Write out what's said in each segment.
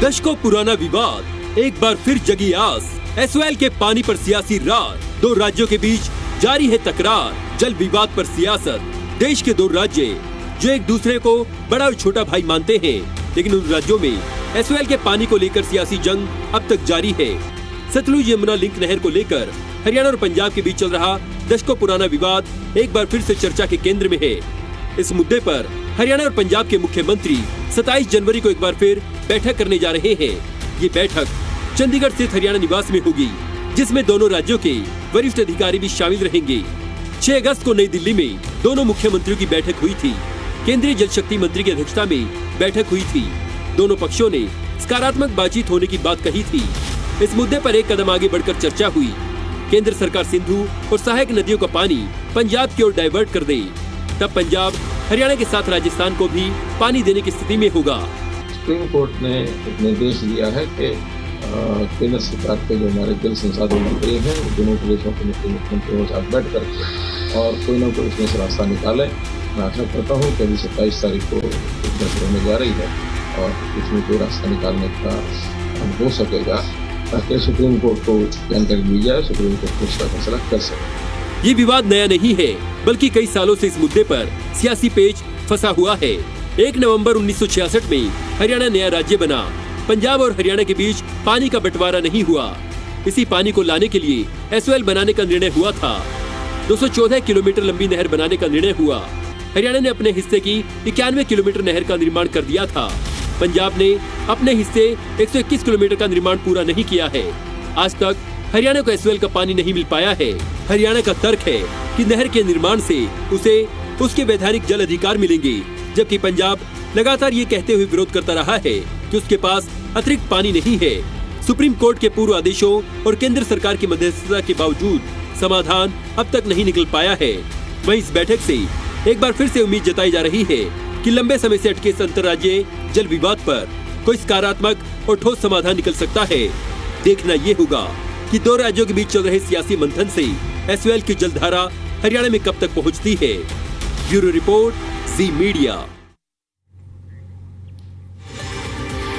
दशकों पुराना विवाद, एक बार फिर जगी आस। एसवाल के पानी पर सियासी रार, दो राज्यों के बीच जारी है तकरार। जल विवाद पर सियासत, देश के दो राज्य जो एक दूसरे को बड़ा और छोटा भाई मानते हैं, लेकिन उन राज्यों में एसवाल के पानी को लेकर सियासी जंग अब तक जारी है। सतलुज यमुना लिंक नहर को लेकर हरियाणा और पंजाब के बीच चल रहा दशकों पुराना विवाद एक बार फिर से चर्चा के केंद्र में है। इस मुद्दे पर हरियाणा और पंजाब के मुख्यमंत्री 27 जनवरी को एक बार फिर बैठक करने जा रहे हैं। ये बैठक चंडीगढ़ स्थित हरियाणा निवास में होगी, जिसमें दोनों राज्यों के वरिष्ठ अधिकारी भी शामिल रहेंगे। 6 अगस्त को नई दिल्ली में दोनों मुख्यमंत्रियों की बैठक हुई थी। केंद्रीय जल शक्ति मंत्री की अध्यक्षता में बैठक हुई थी। दोनों पक्षों ने सकारात्मक बातचीत होने की बात कही थी। इस मुद्दे पर एक कदम आगे बढ़कर चर्चा हुई। केंद्र सरकार सिंधु और सहायक नदियों का पानी पंजाब की ओर डाइवर्ट कर दे, तब पंजाब हरियाणा के साथ राजस्थान को भी पानी देने की स्थिति में होगा। सुप्रीम कोर्ट ने एक निर्देश दिया है कि केंद्र सरकार के जो हमारे जल संसाधन मंत्री हैं, दोनों प्रदेशों के मुख्यमंत्रियों के साथ बैठ कर और कोई न कोई इसमें से रास्ता निकाले। मैं आशा करता हूँ कि अभी 27 तारीख को बैठक होने जा रही है और इसमें कोई रास्ता निकालने का हो सकेगा, ताकि सुप्रीम कोर्ट को जानकारी दी जाए, सुप्रीम कोर्ट उसका फैसला कर सके। ये विवाद नया नहीं है, बल्कि कई सालों से इस मुद्दे पर सियासी पेच फंसा हुआ है। 1 नवंबर 1966 में हरियाणा नया राज्य बना। पंजाब और हरियाणा के बीच पानी का बंटवारा नहीं हुआ। इसी पानी को लाने के लिए एसवाल बनाने का निर्णय हुआ था। 214 किलोमीटर लंबी नहर बनाने का निर्णय हुआ। हरियाणा ने अपने हिस्से की 91 किलोमीटर नहर का निर्माण कर दिया था। पंजाब ने अपने हिस्से 121 किलोमीटर का निर्माण पूरा नहीं किया है। आज तक हरियाणा को एसवाल का पानी नहीं मिल पाया है। हरियाणा का तर्क है कि नहर के निर्माण से उसे उसके वैधानिक जल अधिकार मिलेंगे, जबकि पंजाब लगातार ये कहते हुए विरोध करता रहा है कि उसके पास अतिरिक्त पानी नहीं है। सुप्रीम कोर्ट के पूर्व आदेशों और केंद्र सरकार की मध्यस्थता के बावजूद समाधान अब तक नहीं निकल पाया है। वहीं इस बैठक से एक बार फिर से उम्मीद जताई जा रही है कि लंबे समय से अटके इस अंतर्राज्यीय जल विवाद पर कोई सकारात्मक और ठोस समाधान निकल सकता है। देखना ये होगा कि दो राज्यों के बीच चल रहे सियासी मंथन से एसवाल की जलधारा हरियाणा में कब तक पहुंचती है। ब्यूरो रिपोर्ट, जी मीडिया।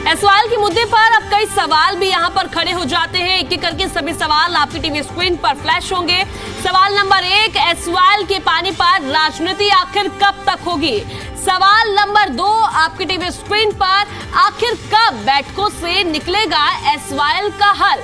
एसवाल के मुद्दे पर अब कई सवाल भी यहाँ पर खड़े हो जाते हैं। एक एक करके सभी सवाल आपकी टीवी स्क्रीन पर फ्लैश होंगे। सवाल नंबर 1, एसवाल के पानी पर राजनीति आखिर कब तक होगी। सवाल नंबर 2, आपकी टीवी स्क्रीन पर, आखिर कब बैठकों से निकलेगा एसवाल का हल।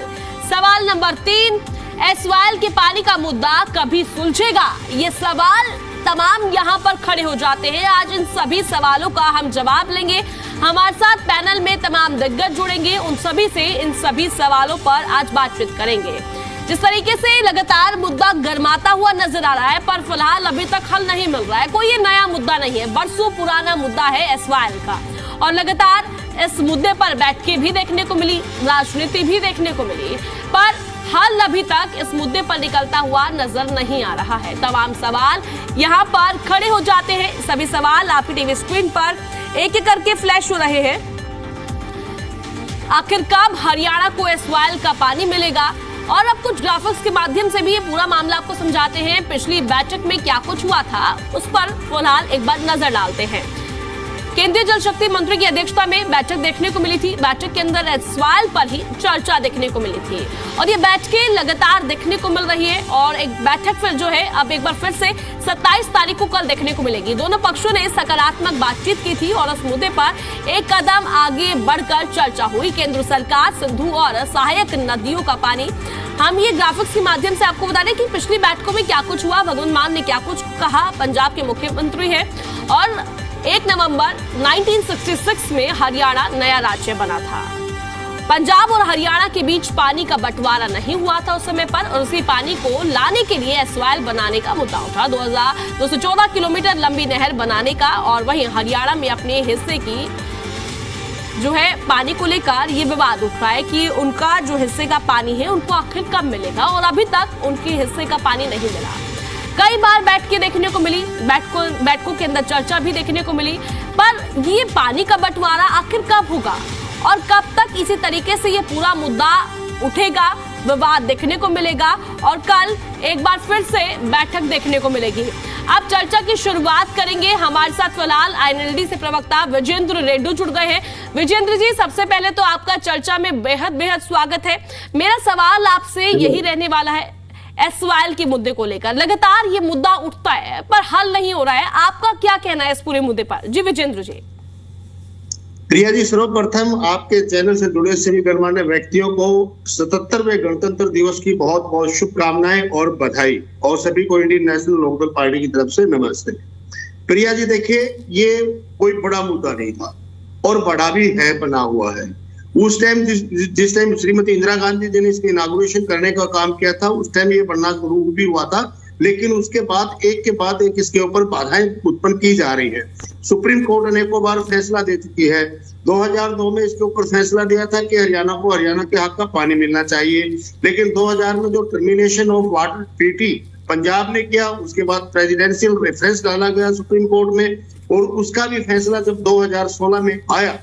सवाल नंबर 3, एसवाल के पानी का मुद्दा कभी सुलझेगा। ये सवाल तमाम यहाँ पर खड़े हो जाते हैं। आज इन सभी सवालों का हम जवाब लेंगे। हमारे साथ पैनल में तमाम दिग्गज जुड़ेंगे, उन सभी से इन सभी सवालों पर आज बातचीत करेंगे। जिस तरीके से लगातार मुद्दा गरमाता हुआ नजर आ रहा है, पर फिलहाल अभी तक हल नहीं मिल रहा है। कोई ये नया मुद्दा नहीं है, बरसों पुराना मुद्दा है एसवाल का, और लगातार इस मुद्दे पर बैठकें भी देखने को मिली, राजनीति भी देखने को मिली, पर हल अभी तक इस मुद्दे पर निकलता हुआ नजर नहीं आ रहा है। तमाम सवाल यहाँ पर खड़े हो जाते हैं। सभी सवाल आपकी टीवी स्क्रीन पर एक एक करके फ्लैश हो रहे हैं। आखिर कब हरियाणा को एसवाल का पानी मिलेगा, और अब कुछ ग्राफिक्स के माध्यम से भी ये पूरा मामला आपको समझाते हैं। पिछली बैठक में क्या कुछ हुआ था, उस पर फिलहाल एक बार नजर डालते हैं। केंद्रीय जल शक्ति मंत्री की अध्यक्षता में बैठक देखने को मिली थी। बैठक के अंदर एसवाल पर ही चर्चा देखने को मिली थी, और ये बैठकें लगातार देखने को मिल रही है। और एक बैठक फिर जो है अब एक बार फिर से 27 तारीख को कल देखने को मिलेगी। दोनों पक्षों ने सकारात्मक बातचीत की थी और उस मुद्दे पर एक कदम आगे बढ़कर चर्चा हुई। केंद्र सरकार, सिंधु और सहायक नदियों का पानी। हम ये ग्राफिक्स के माध्यम से आपको बता दें कि पिछली बैठकों में क्या कुछ हुआ, भगवंत मान ने क्या कुछ कहा। पंजाब के मुख्यमंत्री है, और 1 नवंबर 1966 में हरियाणा नया राज्य बना था। पंजाब और हरियाणा के बीच पानी का बंटवारा नहीं हुआ था उस समय पर, और उसी पानी को लाने के लिए एसवाल बनाने का मुद्दा उठा। 214 किलोमीटर लंबी नहर बनाने का, और वहीं हरियाणा में अपने हिस्से की जो है पानी को लेकर ये विवाद उठ रहा है कि उनका जो हिस्से का पानी है उनको आखिर कब मिलेगा, और अभी तक उनके हिस्से का पानी नहीं मिला। कई बार बैठकें देखने को मिली, बैठकों के अंदर चर्चा भी देखने को मिली, पर ये पानी का बंटवारा आखिर कब होगा और कब तक इसी तरीके से ये पूरा मुद्दा उठेगा, विवाद देखने को मिलेगा, और कल एक बार फिर से बैठक देखने को मिलेगी। अब चर्चा की शुरुआत करेंगे। हमारे साथ फिलहाल आईएनएलडी से प्रवक्ता विजेंद्र रेड्डी जुड़ गए हैं। विजेंद्र जी, सबसे पहले तो आपका चर्चा में बेहद स्वागत है। मेरा सवाल आपसे यही रहने वाला है, एसवाईएल के मुद्दे को लेकर लगातार ये मुद्दा उठता है पर हल नहीं हो रहा है, आपका क्या कहना है इस पूरे मुद्दे पर? जी विजेंद्र जी। प्रिया जी, सर्वप्रथम आपके चैनल से जुड़े सभी गणमान्य व्यक्तियों को 77वें गणतंत्र दिवस की बहुत बहुत शुभकामनाएं और बधाई, और सभी को इंडियन नेशनल लोकदल पार्टी की तरफ से नमस्ते। प्रिया जी देखिए, ये कोई बड़ा मुद्दा नहीं था और बड़ा भी है, बना हुआ है। उस टाइम जिस टाइम श्रीमती इंदिरा गांधी जी ने इसकी इनॉग्रेशन करने का काम किया था, उस टाइम ये बनना शुरू भी हुआ था, लेकिन उसके बाद एक के बाद एक इसके ऊपर बाधाएं उत्पन्न की जा रही है। सुप्रीम कोर्ट ने अनेकों बार फैसला दे चुकी है। 2002 में इसके ऊपर फैसला दिया था कि हरियाणा को हरियाणा के हक का पानी मिलना चाहिए, लेकिन 2000 में जो termination of water treaty Punjab ने किया, उसके बाद प्रेसिडेंशियल रेफरेंस डाला गया सुप्रीम कोर्ट में, और उसका भी फैसला जब 2016 में आया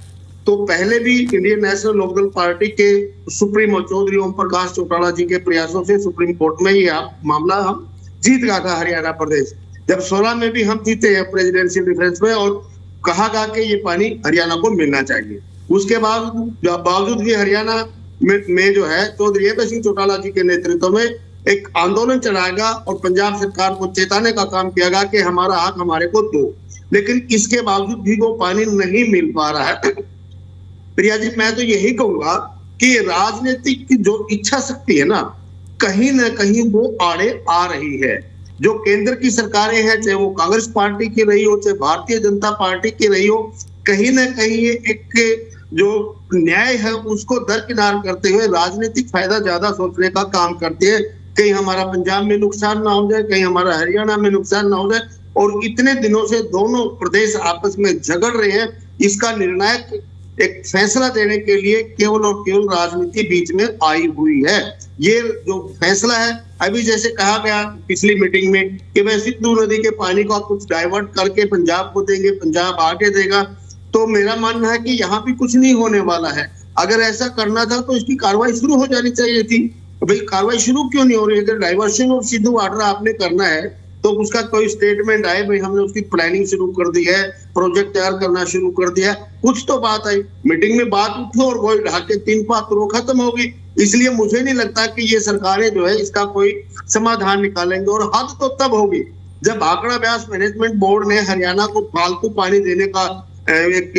तो पहले भी इंडियन नेशनल लोकदल पार्टी के सुप्रीमो चौधरी ओम प्रकाश चौटाला जी के प्रयासों से सुप्रीम कोर्ट में ये मामला हम जीत गया था हरियाणा प्रदेश। जब 16 में भी हम जीते हैं प्रेसिडेंशियल रेफरेंस में, और कहा गया कि ये पानी हरियाणा को मिलना चाहिए। उसके बाद बावजूद भी हरियाणा में जो है चौधरी एबे सिंह चौटाला जी के नेतृत्व में एक आंदोलन चलाएगा और पंजाब सरकार को चेताने का काम किया गया कि हमारा हक हमारे को दो, लेकिन इसके बावजूद भी वो पानी नहीं मिल पा रहा है। प्रिया जी, मैं तो यही कहूंगा कि राजनीतिक की जो इच्छा शक्ति है ना कहीं वो आड़े आ रही है। जो केंद्र की सरकारें हैं, चाहे वो कांग्रेस पार्टी की रही हो, चाहे भारतीय जनता पार्टी की रही हो, कहीं ना कहीं ये एक जो न्याय है उसको दरकिनार करते हुए राजनीतिक फायदा ज्यादा सोचने का काम करते हैं। कहीं हमारा पंजाब में नुकसान ना हो जाए, कहीं हमारा हरियाणा में नुकसान ना हो जाए, और इतने दिनों से दोनों प्रदेश आपस में झगड़ रहे हैं। इसका निर्णायक एक फैसला देने के लिए केवल और केवल राजनीति बीच में आई हुई है। ये जो फैसला है, अभी जैसे कहा गया पिछली मीटिंग में कि वह सिंधु नदी के पानी को कुछ डाइवर्ट करके पंजाब को देंगे, पंजाब आगे देगा, तो मेरा मानना है कि यहाँ भी कुछ नहीं होने वाला है। अगर ऐसा करना था तो इसकी कार्रवाई शुरू हो जानी चाहिए थी। भाई कार्रवाई शुरू क्यों नहीं हो रही? अगर डाइवर्शन और सिंधु वाटर आपने करना है तो उसका कोई स्टेटमेंट आए, भाई हमने उसकी प्लानिंग शुरू कर दी है, प्रोजेक्ट तैयार करना शुरू कर दिया है, कुछ तो बात आई। मीटिंग में बात उठी और वही ढाके 3 बात तो खत्म होगी। इसलिए मुझे नहीं लगता कि ये सरकारें जो है इसका कोई समाधान निकालेंगे, और हद तो तब होगी जब भाखड़ा ब्यास मैनेजमेंट बोर्ड ने हरियाणा को फालतू पानी देने का एक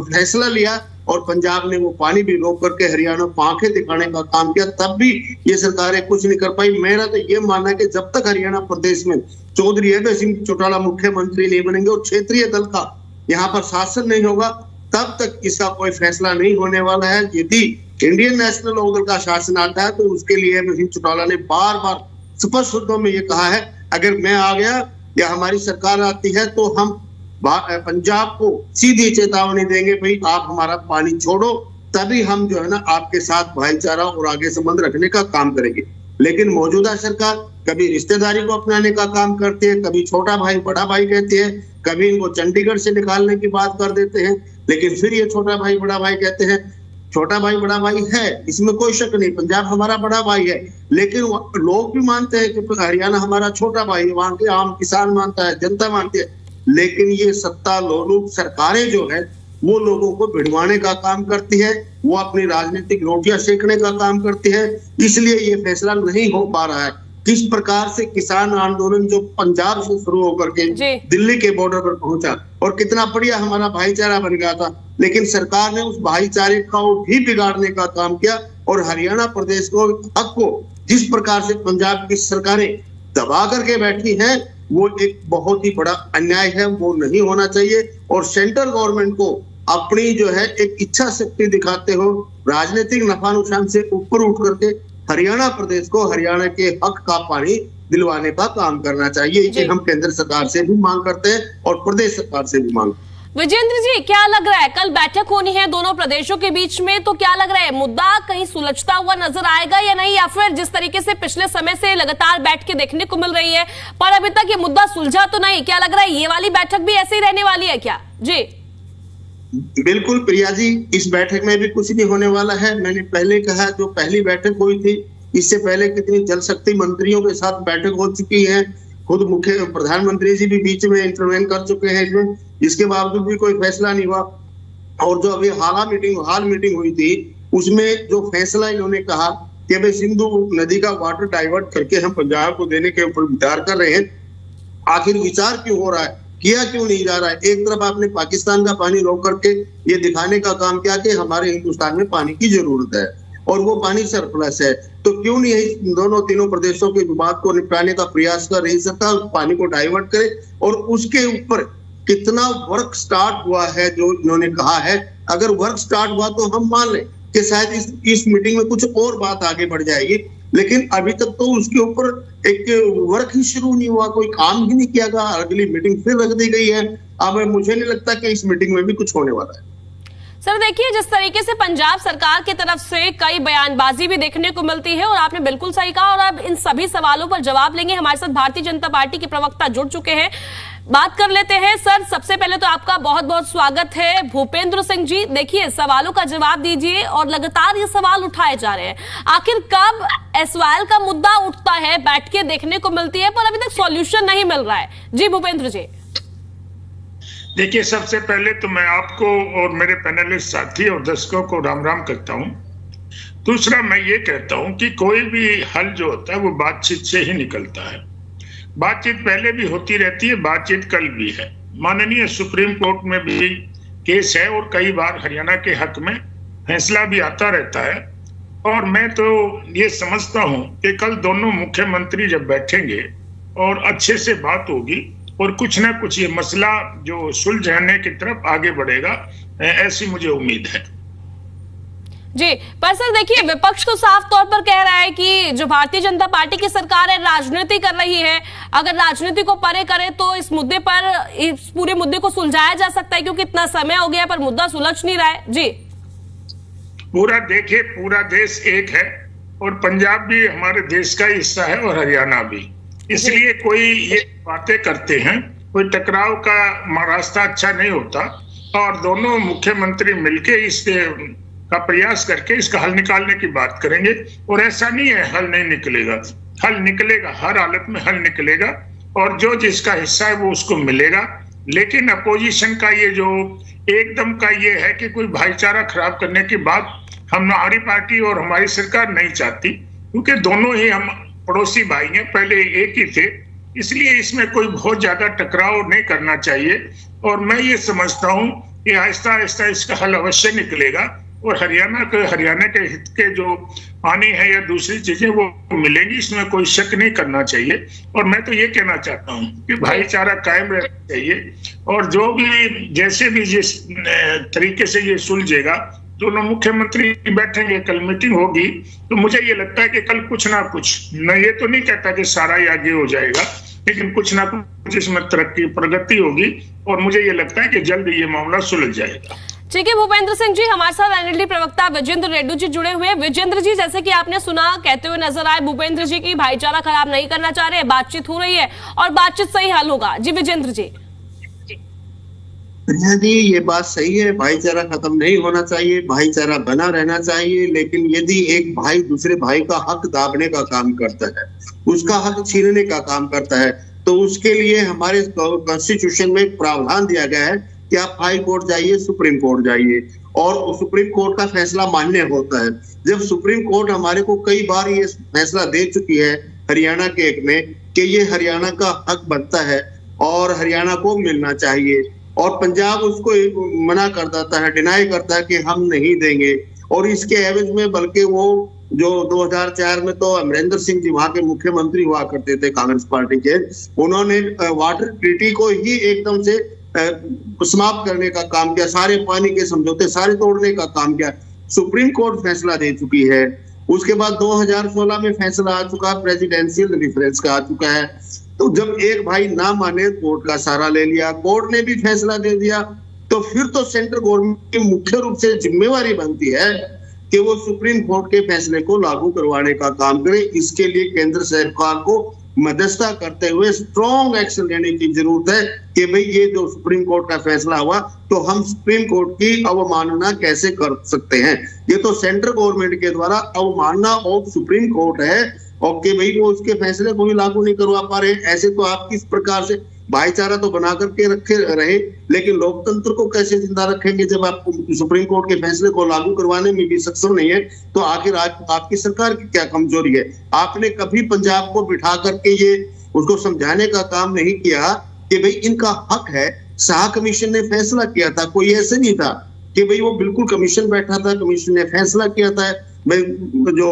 फैसला लिया और पंजाब ने वो पानी भी रोक करके हरियाणा को आंखें दिखाने का काम किया, तब भी ये सरकारें कुछ नहीं कर पाई। मेरा तो ये मानना है कि जब तक हरियाणा प्रदेश में चौधरी एबे सिंह चौटाला मुख्यमंत्री नहीं बनेंगे और क्षेत्रीय दल का यहाँ पर शासन नहीं होगा, तब तक इसका कोई फैसला नहीं होने वाला है। यदि इंडियन नेशनल लोकदल का शासन आता है तो उसके लिए एबे सिंह चौटाला ने बार बार स्पष्ट शब्दों में ये कहा है, अगर मैं आ गया या हमारी सरकार आती है तो हम पंजाब को सीधी चेतावनी देंगे, भाई आप हमारा पानी छोड़ो, तभी हम जो है ना आपके साथ भाईचारा और आगे संबंध रखने का काम करेंगे। लेकिन मौजूदा सरकार कभी रिश्तेदारी को अपनाने का काम करती है, कभी छोटा भाई बड़ा भाई कहती है, कभी इनको चंडीगढ़ से निकालने की बात कर देते हैं, लेकिन फिर ये छोटा भाई बड़ा भाई कहते हैं। छोटा भाई बड़ा भाई है, इसमें कोई शक नहीं, पंजाब हमारा बड़ा भाई है, लेकिन लोग भी मानते हैं कि हरियाणा हमारा छोटा भाई है, वहां के आम किसान मानता है, जनता मानती है। लेकिन ये सत्ता लोलुप सरकारें जो है वो लोगों को भिड़वाने का काम करती है, वो अपनी राजनीतिक रोटियां सेकने का काम करती है, इसलिए ये फैसला नहीं हो पा रहा है। किस प्रकार से किसान आंदोलन जो पंजाब से शुरू होकर के दिल्ली के बॉर्डर पर पहुंचा और कितना बढ़िया हमारा भाईचारा बन गया था, लेकिन सरकार ने उस भाईचारे को भी बिगाड़ने का काम किया और हरियाणा प्रदेश को हक को जिस प्रकार से पंजाब की सरकारें दबा करके बैठी हैं, वो एक बहुत ही बड़ा अन्याय है, वो नहीं होना चाहिए। और सेंट्रल गवर्नमेंट को अपनी जो है एक इच्छा शक्ति दिखाते हो राजनीतिक नफानुकसान से ऊपर उठ करके हरियाणा प्रदेश को हरियाणा के हक का पानी दिलवाने का काम करना चाहिए। ये हम केंद्र सरकार से भी मांग करते हैं और प्रदेश सरकार से भी मांग। विजेंद्र जी, क्या लग रहा है कल बैठक होनी है दोनों प्रदेशों के बीच में, तो क्या लग रहा है मुद्दा कहीं सुलझता हुआ नजर आएगा या नहीं, या फिर जिस तरीके से पिछले समय से लगातार बैठ के देखने को मिल रही है पर अभी तक ये मुद्दा सुलझा तो नहीं, क्या लग रहा है ये वाली बैठक भी ऐसे ही रहने वाली है क्या? जी बिल्कुल प्रिया जी, इस बैठक में भी कुछ नहीं होने वाला है। मैंने पहले कहा, जो पहली बैठक हुई थी इससे पहले कितनी जल शक्ति मंत्रियों के साथ बैठक हो चुकी है, खुद मुख्य प्रधानमंत्री जी भी बीच में इंटरवेन कर चुके हैं इसमें, इसके बावजूद भी कोई फैसला नहीं हुआ। और जो अभी हाल मीटिंग हुई थी उसमें जो फैसला इन्होंने कहा कि भाई सिंधु नदी का वाटर डाइवर्ट करके हम पंजाब को देने के ऊपर विचार कर रहे हैं, आखिर विचार क्यों हो रहा है, किया क्यों नहीं जा रहा है? एक तरफ आपने पाकिस्तान का पानी रोक करके ये दिखाने का काम किया कि हमारे हिंदुस्तान में पानी की जरूरत है और वो पानी सरप्लस है, तो क्यों नहीं है दोनों तीनों प्रदेशों के विवाद को निपटाने का प्रयास कर रही सरकार, पानी को डाइवर्ट करे और उसके ऊपर कितना वर्क स्टार्ट हुआ है जो इन्होंने कहा है। अगर वर्क स्टार्ट हुआ तो हम मान लें कि शायद इस मीटिंग में कुछ और बात आगे बढ़ जाएगी, लेकिन अभी तक तो उसके ऊपर एक वर्क ही शुरू नहीं हुआ, कोई काम ही नहीं किया गया, अगली मीटिंग फिर रख दी गई है। अब मुझे नहीं लगता कि इस मीटिंग में भी कुछ होने वाला है। सर देखिए, जिस तरीके से पंजाब सरकार की तरफ से कई बयानबाजी भी देखने को मिलती है और आपने बिल्कुल सही कहा, और अब इन सभी सवालों पर जवाब लेंगे। हमारे साथ भारतीय जनता पार्टी के प्रवक्ता जुड़ चुके हैं, बात कर लेते हैं। सर सबसे पहले तो आपका बहुत बहुत स्वागत है। भूपेंद्र सिंह जी, देखिए सवालों का जवाब दीजिए और लगातार ये सवाल उठाए जा रहे हैं, आखिर कब एसवाल का मुद्दा उठता है, बैठ के देखने को मिलती है पर अभी तक सॉल्यूशन नहीं मिल रहा है। जी भूपेंद्र जी। देखिए, सबसे पहले तो मैं आपको और मेरे पैनलिस्ट साथी और दर्शकों को राम राम करता हूं। दूसरा मैं ये कहता हूं कि कोई भी हल जो होता है वो बातचीत से ही निकलता है। बातचीत पहले भी होती रहती है, बातचीत कल भी है। माननीय सुप्रीम कोर्ट में भी केस है और कई बार हरियाणा के हक में फैसला भी आता रहता है। और मैं तो ये समझता हूं कि कल दोनों मुख्यमंत्री जब बैठेंगे और अच्छे से बात होगी और कुछ ना कुछ ये मसला जो सुलझाने की तरफ आगे बढ़ेगा, ऐसी मुझे उम्मीद है। जी, पर सर देखिए, विपक्ष तो साफ तौर पर कह रहा है कि जो भारतीय जनता पार्टी की सरकार है राजनीति कर रही है। अगर राजनीति को परे करे तो इस मुद्दे पर, इस पूरे मुद्दे को सुलझाया जा सकता है, क्योंकि इतना समय हो गया पर मुद्दा सुलझ नहीं रहा है। जी देखिए, पूरा देश एक है और पंजाब भी हमारे देश का हिस्सा है और हरियाणा भी। इसलिए कोई ये बातें करते हैं, कोई टकराव का रास्ता अच्छा नहीं होता और दोनों मुख्यमंत्री मिलके इसके का प्रयास करके इसका हल निकालने की बात करेंगे। और ऐसा नहीं है हल नहीं निकलेगा, हल निकलेगा, हर हालत में हल निकलेगा और जो जिसका हिस्सा है वो उसको मिलेगा। लेकिन अपोजिशन का ये जो एकदम का ये है कि कोई भाईचारा खराब करने की बात हमारी पार्टी और हमारी सरकार नहीं चाहती, क्योंकि दोनों ही हम पड़ोसी भाई हैं, पहले एक ही थे, इसलिए इसमें कोई बहुत ज्यादा टकराव नहीं करना चाहिए। और मैं ये समझता हूँ कि आहिस्ता आहिस्ता इसका हल अवश्य निकलेगा और हरियाणा के हित के जो पानी है या दूसरी चीजें वो मिलेंगी, इसमें कोई शक नहीं करना चाहिए। और मैं तो ये कहना चाहता हूँ कि भाईचारा कायम रहना चाहिए और जो भी जैसे भी जिस तरीके से ये सुलझेगा, दोनों मुख्यमंत्री बैठेंगे, कल मीटिंग होगी, तो मुझे ये लगता है कि कल कुछ ना कुछ, मैं ये तो नहीं कहता कि सारा ही आगे हो जाएगा, लेकिन कुछ ना कुछ इसमें प्रगति होगी और मुझे ये लगता है कि जल्द ये मामला सुलझ जाएगा। ठीक है भूपेंद्र सिंह जी, हमारे साथ एनएलडी प्रवक्ता विजेंद्र रेड्डी जी जुड़े हुए हैं। विजेंद्र जी, जैसे कि आपने सुना, कहते हुए नजर आए भूपेंद्र जी की भाईचारा खराब नहीं करना चाह रहे, बातचीत हो रही है और बातचीत से ही हल होगा। जी विजेंद्र जी। प्रिया जी, ये बात सही है, भाईचारा खत्म नहीं होना चाहिए, भाईचारा बना रहना चाहिए। लेकिन यदि एक भाई दूसरे भाई का हक दाबने का काम करता है, उसका हक छीनने का काम करता है, तो उसके लिए हमारे कॉन्स्टिट्यूशन में एक प्रावधान दिया गया है कि आप हाई कोर्ट जाइए, सुप्रीम कोर्ट जाइए और सुप्रीम कोर्ट का फैसला मान्य होता है। जब सुप्रीम कोर्ट हमारे को कई बार ये फैसला दे चुकी है हरियाणा के एक में कि ये हरियाणा का हक बनता है और हरियाणा को मिलना चाहिए, और पंजाब उसको मना कर देता है, डिनाई करता है कि हम नहीं देंगे। और इसके एवज में बल्कि वो जो 2004 में तो अमरिंदर सिंह जी वहां के मुख्यमंत्री हुआ करते थे कांग्रेस पार्टी के, उन्होंने वाटर ट्रीटी को ही एकदम से समाप्त करने का काम किया, सारे पानी के समझौते सारे तोड़ने का काम किया। सुप्रीम कोर्ट फैसला दे चुकी है। उसके बाद 2016 में फैसला आ चुका, प्रेसिडेंशियल रेफरेंस का आ चुका है। तो जब एक भाई ना माने, कोर्ट का सहारा ले लिया, कोर्ट ने भी फैसला दे दिया, तो फिर तो सेंट्रल गवर्नमेंट की मुख्य रूप से जिम्मेवारी बनती है कि वो सुप्रीम कोर्ट के फैसले को लागू करवाने का काम करे। इसके लिए केंद्र सरकार को मध्यस्थता करते हुए स्ट्रॉन्ग एक्शन लेने की जरूरत है कि भाई ये जो सुप्रीम कोर्ट का फैसला हुआ तो हम सुप्रीम कोर्ट की अवमानना कैसे कर सकते हैं। ये तो सेंट्रल गवर्नमेंट के द्वारा अवमानना ऑफ सुप्रीम कोर्ट है, और कि भाई वो उसके फैसले को भी लागू नहीं करवा पा रहे, ऐसे तो आप किस प्रकार से भाईचारा तो बना करके रखे रहे, लेकिन लोकतंत्र को कैसे जिंदा रखेंगे जब आप सुप्रीम कोर्ट के फैसले को लागू करवाने में भी सक्षम नहीं है? तो आखिर आपकी सरकार की क्या कमजोरी है? आपने कभी पंजाब को बिठा करके ये उसको समझाने का काम नहीं किया कि भाई इनका हक है। शाह कमीशन ने फैसला किया था, कोई ऐसे नहीं था कि भाई वो बिल्कुल कमीशन बैठा था, कमीशन ने फैसला किया था जो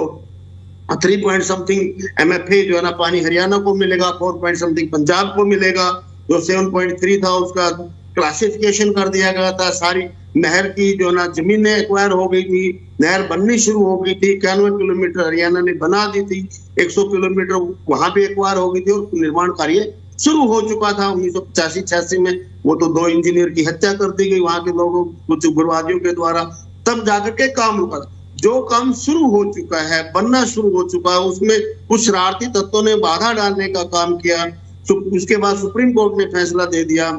3 पॉइंट समथिंग MFA जो है ना पानी हरियाणा को मिलेगा, 4 पॉइंट समथिंग पंजाब को मिलेगा, जो 7.3 था उसका क्लासिफिकेशन कर दिया गया था। सारी नहर की जो ना जमीनें एक्वायर हो गई थी, नहर बननी शुरू हो गई थी, 91 किलोमीटर हरियाणा ने बना दी थी, 100 किलोमीटर वहां पे एक्वायर हो गई थी और निर्माण कार्य शुरू हो चुका था 1985-86 में। वो तो 2 इंजीनियर की हत्या कर दी गई वहां के लोगों, कुछ उग्रवादियों के द्वारा, तब जाकर के काम रुका। जो काम शुरू हो चुका है, बनना शुरू हो चुका है, उसमें कुछ शरारती तत्वों ने बाधा डालने का काम किया। उसके बाद सुप्रीम कोर्ट ने फैसला दे दिया।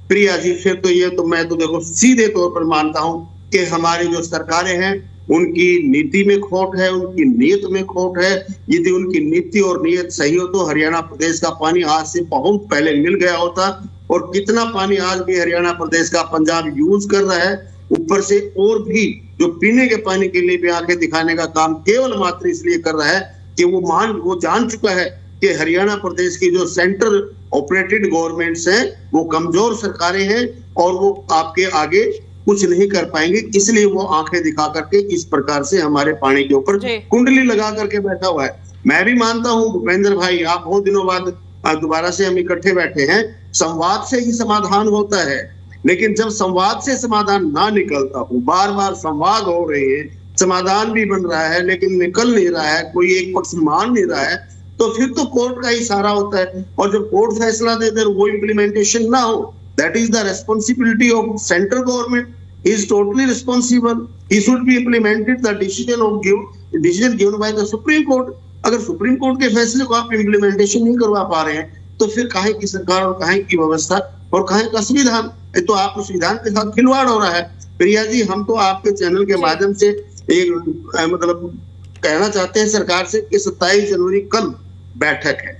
प्रिया जी, फिर तो ये तो मैं तो देखो सीधे तौर पर मानता हूं कि हमारी जो सरकारें हैं उनकी नीति में खोट है, उनकी नीयत में खोट है। यदि उनकी नीति और नीयत सही हो तो हरियाणा प्रदेश का पानी आज से बहुत पहले मिल गया होता। और कितना पानी आज भी हरियाणा प्रदेश का पंजाब यूज कर रहा है, ऊपर से और भी जो पीने के पानी के लिए भी आंखें दिखाने का काम केवल मात्र इसलिए कर रहा है कि वो जान चुका है कि हरियाणा प्रदेश की जो सेंट्रल ऑपरेटेड गवर्नमेंट्स हैं वो कमजोर सरकारें हैं और वो आपके आगे कुछ नहीं कर पाएंगे, इसलिए वो आंखें दिखा करके इस प्रकार से हमारे पानी के ऊपर कुंडली लगा करके बैठा हुआ है। मैं भी मानता हूँ भूपेंद्र भाई, आप बहुत दिनों बाद दोबारा से हम इकट्ठे बैठे हैं, संवाद से ही समाधान होता है। लेकिन जब संवाद से समाधान ना निकलता हो, बार बार संवाद हो रहे हैं, समाधान भी बन रहा है लेकिन निकल नहीं रहा है, कोई एक पक्ष मान नहीं रहा है, तो फिर तो कोर्ट का ही सहारा होता है। और जब कोर्ट फैसला दे दे वो इम्प्लीमेंटेशन ना हो, that is the responsibility of central government. He is totally responsible, he should be implemented the decision given by the supreme court. अगर सुप्रीम कोर्ट के फैसले को आप इम्प्लीमेंटेशन नहीं करवा पा रहे हैं तो फिर काहे की सरकार और काहे की व्यवस्था और काहे का संविधान? तो आप उस विधान के साथ खिलवाड़ हो रहा है। प्रिया जी, हम तो आपके चैनल के माध्यम से एक मतलब कहना चाहते हैं सरकार से कि 27 जनवरी कल बैठक है,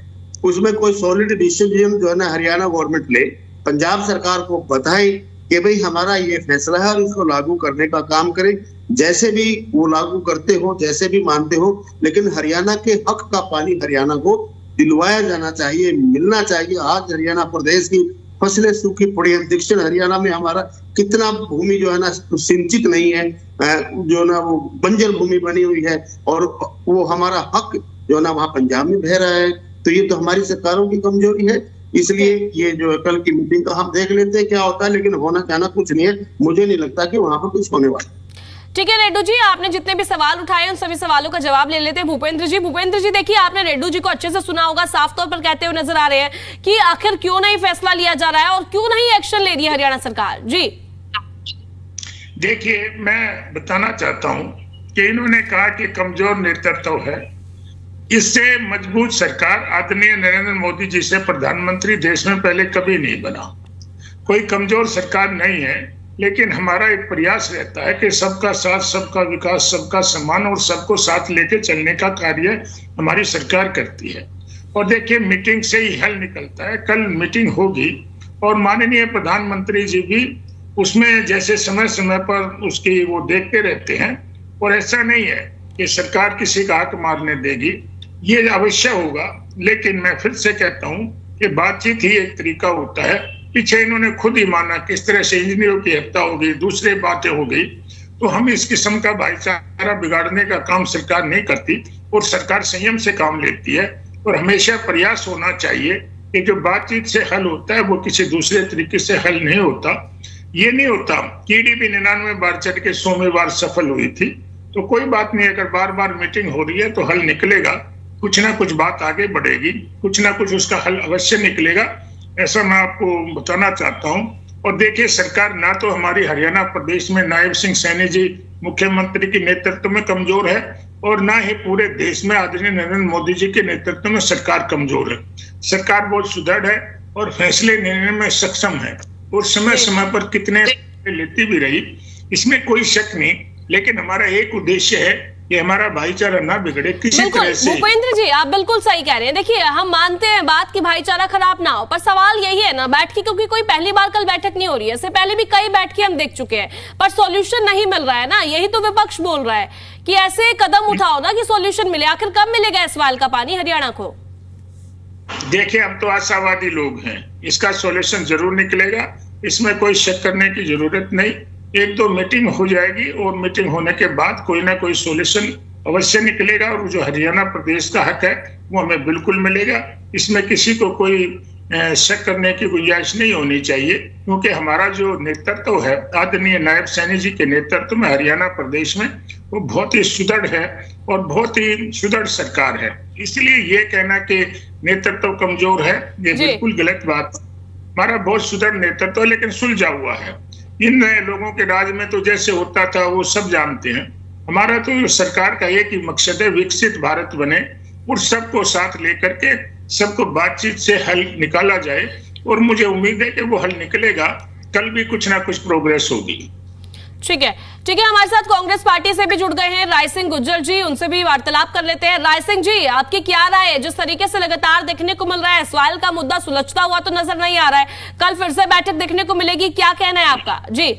उसमें कोई सॉलिड डिसीजन जो है ना हरियाणा गवर्नमेंट ले, पंजाब सरकार को बताए कि भाई हमारा ये फैसला है और इसको लागू करने का काम करें। जैसे भी वो लागू करते हो, जैसे भी मानते हो, लेकिन हरियाणा के हक का पानी हरियाणा को दिलवाया जाना चाहिए, मिलना चाहिए। आज हरियाणा प्रदेश की फसलें सूखी पड़ी है, दक्षिण हरियाणा में हमारा कितना भूमि जो है ना सिंचित नहीं है, जो ना वो बंजर भूमि बनी हुई है और वो हमारा हक जो ना वहाँ पंजाब में बह रहा है। तो ये तो हमारी सरकारों की कमजोरी है। इसलिए ये जो कल की मीटिंग का हम देख लेते हैं क्या होता है, लेकिन होना चाहना कुछ नहीं है। मुझे नहीं लगता कि वहां पर कुछ होने वाला। ठीक है रेड्डू जी, आपने जितने भी सवाल उठाए उन सभी सवालों का जवाब ले लेते हैं भूपेंद्र जी, देखिए आपने रेड्डू जी को अच्छे से सुना होगा, साफ तौर पर कहते हुए नजर आ रहे हैं कि आखिर क्यों नहीं फैसला लिया जा रहा है और क्यों नहीं एक्शन ले रही है हरियाणा सरकार। जी देखिए, मैं बताना चाहता हूं कि इन्होंने कहा कि कमजोर नेतृत्व है। इससे मजबूत सरकार आदरणीय नरेंद्र मोदी जी से प्रधानमंत्री देश में पहले कभी नहीं बना। कोई कमजोर सरकार नहीं है, लेकिन हमारा एक प्रयास रहता है कि सबका साथ, सबका विकास, सबका सम्मान और सबको साथ लेके चलने का कार्य हमारी सरकार करती है। और देखिए, मीटिंग से ही हल निकलता है। कल मीटिंग होगी और माननीय प्रधानमंत्री जी भी उसमें जैसे समय समय पर उसकी वो देखते रहते हैं। और ऐसा नहीं है कि सरकार किसी का हक मारने देगी, ये अवश्य होगा। लेकिन मैं फिर से कहता हूँ कि बातचीत ही एक तरीका होता है। पीछे इन्होंने खुद ही माना किस तरह से इंजीनियरों की हत्या हो गई, दूसरे बातें हो गई। तो हम इस किस्म का भाईचारा बिगाड़ने का काम सरकार नहीं करती और सरकार संयम से काम लेती है। और हमेशा प्रयास होना चाहिए कि जो बातचीत से हल होता है वो किसी दूसरे तरीके से हल नहीं होता। ये नहीं होता टीडीपी 99 बार चढ़ के 100वें बार सफल हुई थी, तो कोई बात नहीं। अगर बार बार मीटिंग हो रही है तो हल निकलेगा, कुछ ना कुछ बात आगे बढ़ेगी, कुछ ना कुछ उसका हल अवश्य निकलेगा, ऐसा मैं आपको बताना चाहता हूं। और देखिए, सरकार ना तो हमारी हरियाणा प्रदेश में नायब सिंह सैनी जी मुख्यमंत्री के नेतृत्व में कमजोर है और ना ही पूरे देश में आदरणीय नरेंद्र मोदी जी के नेतृत्व में सरकार कमजोर है। सरकार बहुत सुदृढ़ है और फैसले लेने में सक्षम है और समय समय पर कितने लेती भी रही, इसमें कोई शक नहीं। लेकिन हमारा एक उद्देश्य है ये हमारा भाईचारा ना बिगड़े किसी बिल्कुल तरह से। भूपेंद्र जी, आप बिल्कुल सही कह रहे हैं। देखिए, हम मानते हैं बात कि भाईचारा खराब ना हो, पर सवाल यही है ना बैठ की, क्योंकि कोई पहली बार कल बैठक नहीं हो रही है, इससे पहले भी कई बैठकें हम देख चुके हैं, पर सॉल्यूशन नहीं मिल रहा है ना। यही तो विपक्ष बोल रहा है कि ऐसे कदम उठाओ ना कि सॉल्यूशन मिले। आखिर कब मिलेगा इस सवाल का पानी हरियाणा को? देखिए, हम तो आशावादी लोग हैं, इसका सॉल्यूशन जरूर निकलेगा, इसमें कोई शक करने की जरूरत नहीं। एक दो मीटिंग हो जाएगी और मीटिंग होने के बाद कोई ना कोई सॉल्यूशन अवश्य निकलेगा, और जो हरियाणा प्रदेश का हक है वो हमें बिल्कुल मिलेगा। इसमें किसी को कोई शक करने की गुंजाइश नहीं होनी चाहिए, क्योंकि हमारा जो नेतृत्व है आदरणीय नायब सैनी जी के नेतृत्व में हरियाणा प्रदेश में, वो बहुत ही सुदृढ़ है और बहुत ही सुदृढ़ सरकार है। इसलिए ये कहना कि नेतृत्व कमजोर है, ये बिल्कुल गलत बात। हमारा बहुत सुदृढ़ नेतृत्व है, लेकिन सुलझा हुआ है। इन नए लोगों के राज में तो जैसे होता था वो सब जानते हैं। हमारा तो सरकार का एक ही मकसद है, विकसित भारत बने और सबको साथ लेकर के सबको बातचीत से हल निकाला जाए, और मुझे उम्मीद है कि वो हल निकलेगा। कल भी कुछ ना कुछ प्रोग्रेस होगी। ठीक है, ठीक है। हमारे साथ कांग्रेस पार्टी से भी जुड़ गए हैं राय सिंह गुज्जर जी, उनसे भी वार्तालाप कर लेते हैं। राय सिंह जी, आपकी क्या राय है? जिस तरीके से लगातार देखने को मिल रहा है, सवाल का मुद्दा सुलझता हुआ तो नजर नहीं आ रहा है, कल फिर से बैठक देखने को मिलेगी, क्या कहना है आपका? जी,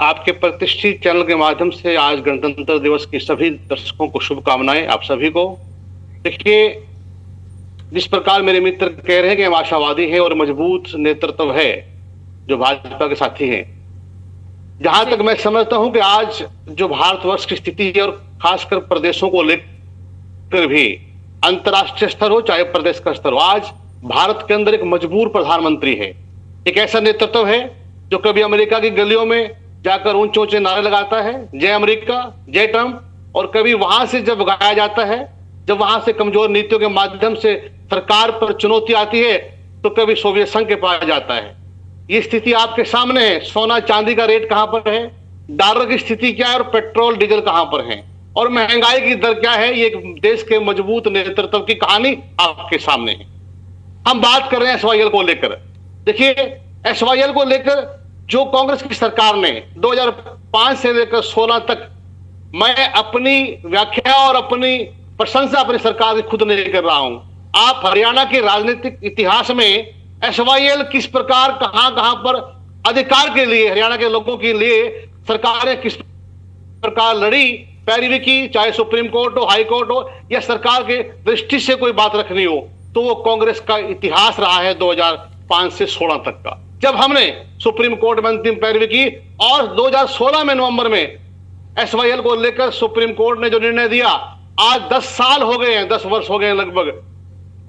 आपके प्रतिष्ठित चैनल के माध्यम से आज गणतंत्र दिवस की सभी दर्शकों को शुभकामनाएं, आप सभी को। देखिए, जिस प्रकार मेरे मित्र कह रहे हैं कि हम आशावादी हैं और मजबूत नेतृत्व है जो भाजपा के साथी हैं, जहां तक मैं समझता हूं कि आज जो भारतवर्ष की स्थिति है और खासकर प्रदेशों को लेकर भी, अंतर्राष्ट्रीय स्तर हो चाहे प्रदेश का स्तर हो, आज भारत के अंदर एक मजबूर प्रधानमंत्री है, एक ऐसा नेतृत्व है जो कभी अमेरिका की गलियों में जाकर ऊंचे ऊंचे नारे लगाता है, जय अमेरिका, जय ट्रंप, और कभी वहां से जब गाया जाता है, जब वहां से कमजोर नीतियों के माध्यम से सरकार पर चुनौती आती है, तो कभी सोवियत संघ के पास जाता है। ये स्थिति आपके सामने है। सोना चांदी का रेट कहां पर है, डॉलर की स्थिति क्या है, और पेट्रोल डीजल कहां पर है, और महंगाई की दर क्या है। ये देश के मजबूत नेतृत्व की कहानी आपके सामने है। हम बात कर रहे हैं एसवाईएल को लेकर। देखिए, एसवाईएल को लेकर जो कांग्रेस की सरकार ने 2005 से लेकर 16 तक, मैं अपनी व्याख्या और अपनी प्रशंसा अपनी सरकार की खुद नहीं कर रहा हूं। आप हरियाणा के राजनीतिक इतिहास में एसवाईएल किस प्रकार कहां पर अधिकार के लिए, हरियाणा के लोगों के लिए सरकारें किस प्रकार लड़ी, पैरवी की, चाहे सुप्रीम कोर्ट हो, हाई कोर्ट हो, या सरकार के दृष्टि से कोई बात रखनी हो, तो वो कांग्रेस का इतिहास रहा है 2005 से 16 तक का। जब हमने सुप्रीम कोर्ट में अंतिम पैरवी की और 2016 में नवंबर में एसवाईएल को लेकर सुप्रीम कोर्ट ने जो निर्णय दिया, आज 10 साल हो गए हैं, 10 वर्ष हो गए हैं लगभग,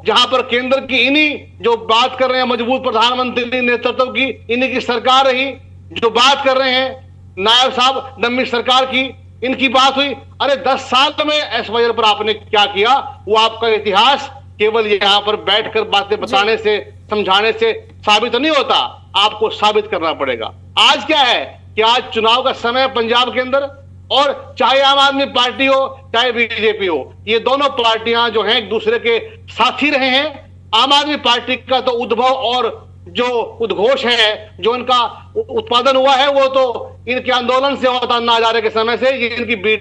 जहां पर केंद्र की इन्हीं जो बात कर रहे हैं मजबूत प्रधानमंत्री नेतृत्व की, इन्हीं की सरकार रही। जो बात कर रहे हैं नायब साहब नम्मी सरकार की, इनकी बात हुई। अरे 10 साल में एसवाईएल पर आपने क्या किया, वो आपका इतिहास केवल यहां पर बैठकर बातें बताने से, समझाने से साबित नहीं होता, आपको साबित करना पड़ेगा। आज क्या है कि आज चुनाव का समय पंजाब के अंदर, और चाहे आम आदमी पार्टी हो चाहे बीजेपी हो, ये दोनों पार्टियां जो हैं एक दूसरे के साथी रहे हैं। आम आदमी पार्टी का तो उद्भव और जो उद्घोष है, जो इनका उत्पादन हुआ है, वो तो इनके आंदोलन से होता नजारे के समय से। ये इनकी बी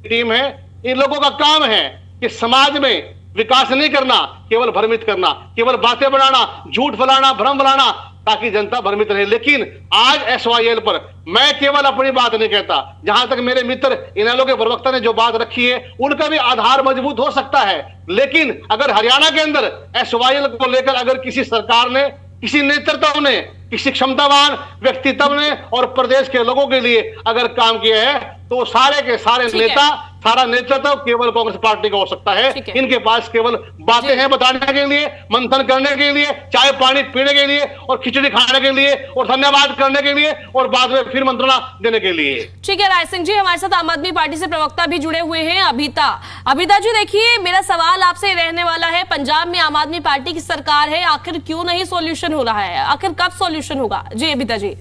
टीम है। इन लोगों का काम है कि समाज में विकास नहीं करना, केवल भ्रमित करना, केवल बातें बनाना, झूठ फैलाना, भ्रम फैलाना, ताकि जनता भ्रमित रहे। लेकिन आज एसवाईएल पर मैं केवल अपनी बात नहीं कहता, जहां तक मेरे मित्र इनेलो के प्रवक्ता ने जो बात रखी है, उनका भी आधार मजबूत हो सकता है। लेकिन अगर हरियाणा के अंदर एसवाईएल को लेकर अगर किसी सरकार ने, किसी नेतृत्व ने, किसी क्षमतावान व्यक्तित्व ने और प्रदेश के लोगों के लिए अगर काम किया है, तो सारे के सारे नेता, सारा नेतृत्व केवल कांग्रेस पार्टी का हो सकता है। इनके पास केवल बातें हैं बताने के लिए, मंथन करने के लिए, चाय पानी पीने के लिए, और खिचड़ी खाने के लिए, और धन्यवाद करने के लिए, और बाद में फिर मंत्रणा देने के लिए। ठीक है राय सिंह जी, हमारे साथ आम आदमी पार्टी से प्रवक्ता भी जुड़े हुए हैं अभिता जी। देखिए, मेरा सवाल आपसे रहने वाला है, पंजाब में आम आदमी पार्टी की सरकार है, आखिर क्यों नहीं सोल्यूशन हो रहा है, आखिर कब सोल्यूशन होगा? जी अभिता जी।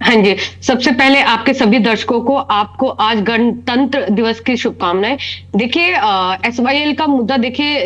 हाँ जी, सबसे पहले आपके सभी दर्शकों को आपको आज गणतंत्र दिवस की शुभकामनाएं। देखिए SYL का मुद्दा देखिए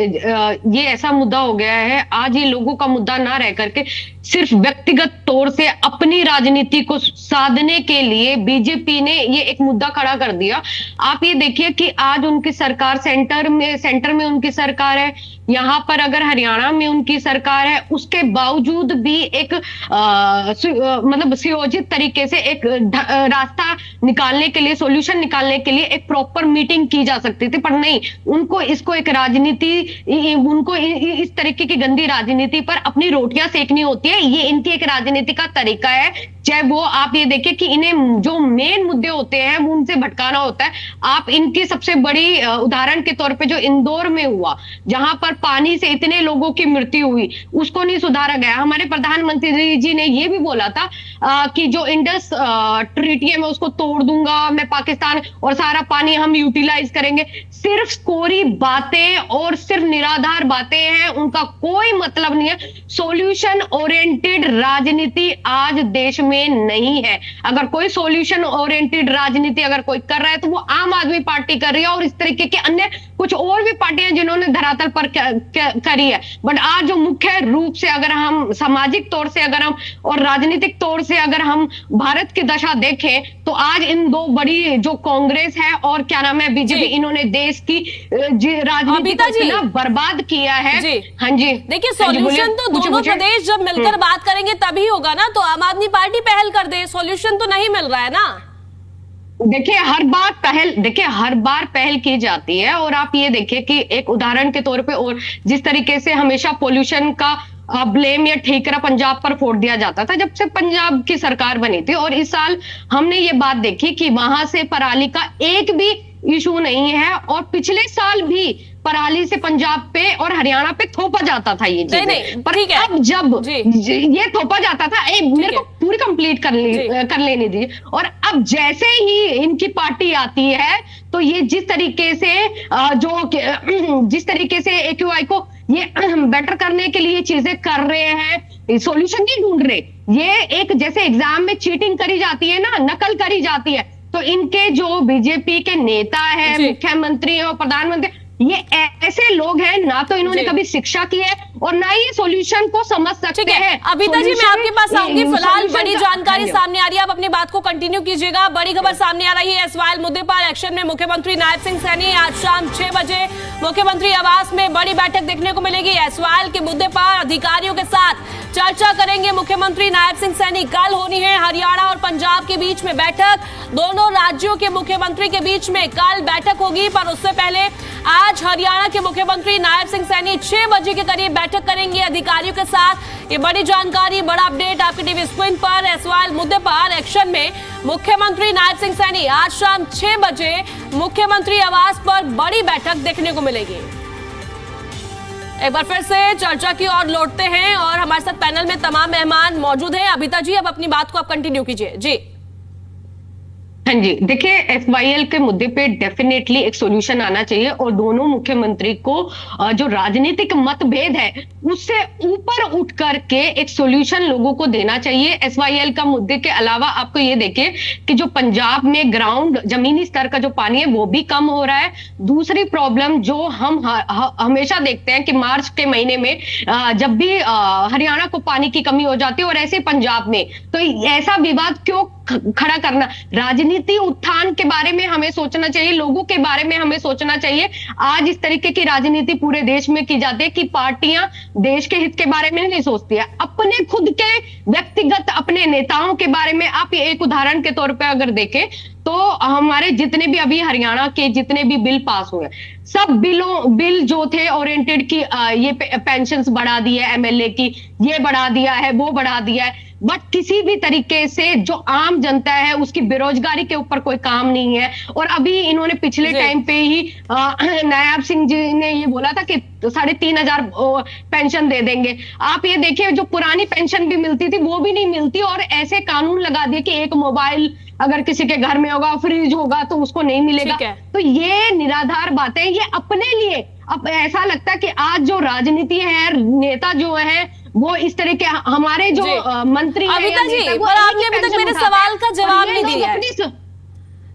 ये ऐसा मुद्दा हो गया है, आज ये लोगों का मुद्दा ना रह करके सिर्फ व्यक्तिगत तौर से अपनी राजनीति को साधने के लिए बीजेपी ने ये एक मुद्दा खड़ा कर दिया। आप ये देखिए कि आज उनकी सरकार सेंटर में उनकी सरकार है, यहाँ पर अगर हरियाणा में उनकी सरकार है, उसके बावजूद भी एक मतलब सुयोजित तरीके से एक रास्ता निकालने के लिए, सॉल्यूशन निकालने के लिए एक प्रॉपर मीटिंग की जा सकती थी, पर नहीं, उनको इसको एक राजनीति, उनको इस तरीके की गंदी राजनीति पर अपनी रोटियां सेकनी होती है। ये इनकी एक राजनीति का तरीका है। चाहे वो आप ये देखिए कि इन्हें जो मेन मुद्दे होते हैं वो उनसे भटकाना होता है। आप इनकी सबसे बड़ी उदाहरण के तौर पे जो इंदौर में हुआ, जहां पर पानी से इतने लोगों की मृत्यु हुई, उसको नहीं सुधारा गया। हमारे प्रधानमंत्री जी ने ये भी बोला था कि जो इंडस ट्रीटी है मैं उसको तोड़ दूंगा, मैं पाकिस्तान और सारा पानी हम यूटिलाइज करेंगे। सिर्फ कोरी बातें और सिर्फ निराधार बातें हैं, उनका कोई मतलब नहीं है। सॉल्यूशन ओरिएंटेड राजनीति आज देश में नहीं है। अगर कोई सॉल्यूशन ओरिएंटेड राजनीति अगर कोई कर रहा है तो वो आम आदमी पार्टी कर रही है और इस तरीके के अन्य कुछ और भी पार्टियां जिन्होंने धरातल पर करी है। बट आज जो मुख्य रूप से अगर हम सामाजिक तौर से अगर हम और राजनीतिक तौर से अगर हम भारत की दशा देखें तो आज इन दो बड़ी जो कांग्रेस है और क्या नाम है बीजेपी, इन्होंने देश की राजनीति को इतना बर्बाद किया है। हाँ जी, देखिए सॉल्यूशन तो दोनों प्रदेश जब मिलकर बात करेंगे तभी होगा ना। तो आम आदमी पार्टी पहल कर दे, सॉल्यूशन तो नहीं मिल रहा है ना। देखिए हर बार पहल की जाती है और आप ये देखिए कि एक उदाहरण के तौर पे, और जिस तरीके से हमेशा पोल्यूशन का ब्लेम या ठेकरा पंजाब पर फोड़ दिया जाता था जब से पंजाब की सरकार बनी थी, और इस साल हमने ये बात देखी कि वहां से पराली का एक भी इशू नहीं है, और पिछले साल भी पराली से पंजाब पे और हरियाणा पे थोपा जाता था ये चीजें। पर अब जब ये थोपा जाता था, मेरे को पूरी कंप्लीट कर लेने दीजिए, और अब जैसे ही इनकी पार्टी आती है तो ये जिस तरीके से AQI को ये बेटर करने के लिए चीजें कर रहे हैं, सॉल्यूशन नहीं ढूंढ रहे। ये एक जैसे एग्जाम में चीटिंग करी जाती है ना, नकल करी जाती है, तो इनके जो बीजेपी के नेता है, मुख्यमंत्री और प्रधानमंत्री, ये ऐसे लोग हैं, ना तो इन्होंने कभी शिक्षा की है और ना ही सॉल्यूशन को समझ सकते हैं। अबिता जी मैं आपके पास आऊंगी, फिलहाल बड़ी जानकारी सामने आ रही है, आप अपनी बात को कंटिन्यू कीजिएगा। बड़ी खबर सामने आ रही है, SYL मुद्दे पर एक्शन में मुख्यमंत्री नायब सिंह सैनी आज शाम 6 बजे मुख्यमंत्री आवास में बड़ी बैठक देखने को मिलेगी। SYL के मुद्दे पर अधिकारियों के साथ चर्चा करेंगे मुख्यमंत्री नायब सिंह सैनी। कल होनी है हरियाणा और पंजाब के बीच में बैठक, दोनों राज्यों के मुख्यमंत्री के बीच में कल बैठक होगी, पर उससे पहले आज हरियाणा के मुख्यमंत्री नायब सिंह सैनी 6 बजे के करीब बैठक करेंगे अधिकारियों के साथ। ये बड़ी जानकारी, बड़ा अपडेट आपकी टीवी स्क्रीन पर। SYL मुद्दे पर एक्शन में मुख्यमंत्री नायब सिंह सैनी आज शाम 6 बजे मुख्यमंत्री आवास पर बड़ी बैठक देखने को मिलेगी। एक बार फिर से चर्चा की ओर लौटते हैं और हमारे साथ पैनल में तमाम मेहमान मौजूद हैं। अबिता जी अब अपनी बात को आप कंटिन्यू कीजिए जी। हाँ जी, देखिए SYL के मुद्दे पे डेफिनेटली एक सॉल्यूशन आना चाहिए, और दोनों मुख्यमंत्री को जो राजनीतिक मतभेद है उससे ऊपर उठ करके एक सॉल्यूशन लोगों को देना चाहिए। SYL का मुद्दे के अलावा आपको ये देखिए कि जो पंजाब में ग्राउंड जमीनी स्तर का जो पानी है वो भी कम हो रहा है। दूसरी प्रॉब्लम जो हम हमेशा देखते हैं कि मार्च के महीने में जब भी हरियाणा को पानी की कमी हो जाती है और ऐसे पंजाब में, तो ऐसा विवाद क्यों खड़ा करना। राजनीति उत्थान के बारे में हमें सोचना चाहिए, लोगों के बारे में हमें सोचना चाहिए। आज इस तरीके की राजनीति पूरे देश में की जाती है कि पार्टियां देश के हित के बारे में नहीं सोचती है, अपने खुद के व्यक्तिगत अपने नेताओं के बारे में। आप एक उदाहरण के तौर पे अगर देखें तो हमारे जितने भी अभी हरियाणा के जितने भी बिल पास हुए, सब बिल जो थे ओरिएंटेड की ये पेंशन्स बढ़ा दी है, MLA की ये बढ़ा दिया है, वो बढ़ा दिया है, बट किसी भी तरीके से जो आम जनता है उसकी बेरोजगारी के ऊपर कोई काम नहीं है। और अभी इन्होंने पिछले टाइम पे ही नायब सिंह जी ने ये बोला था कि 3,500 पेंशन दे देंगे। आप ये देखिए जो पुरानी पेंशन भी मिलती थी वो भी नहीं मिलती, और ऐसे कानून लगा दिए कि एक मोबाइल अगर किसी के घर में होगा, फ्रिज होगा तो उसको नहीं मिलेगा। तो ये निराधार बातें, ये अपने लिए अब ऐसा लगता है कि आज जो राजनीति है, नेता जो है वो इस तरह के हमारे जो मंत्री हैं अविता जी, नेता, वो पर आपने एक अभी तक पेंशन मेरे उठाते सवाल का हैं। जवाब और ये नहीं लोग दिया है। अपनी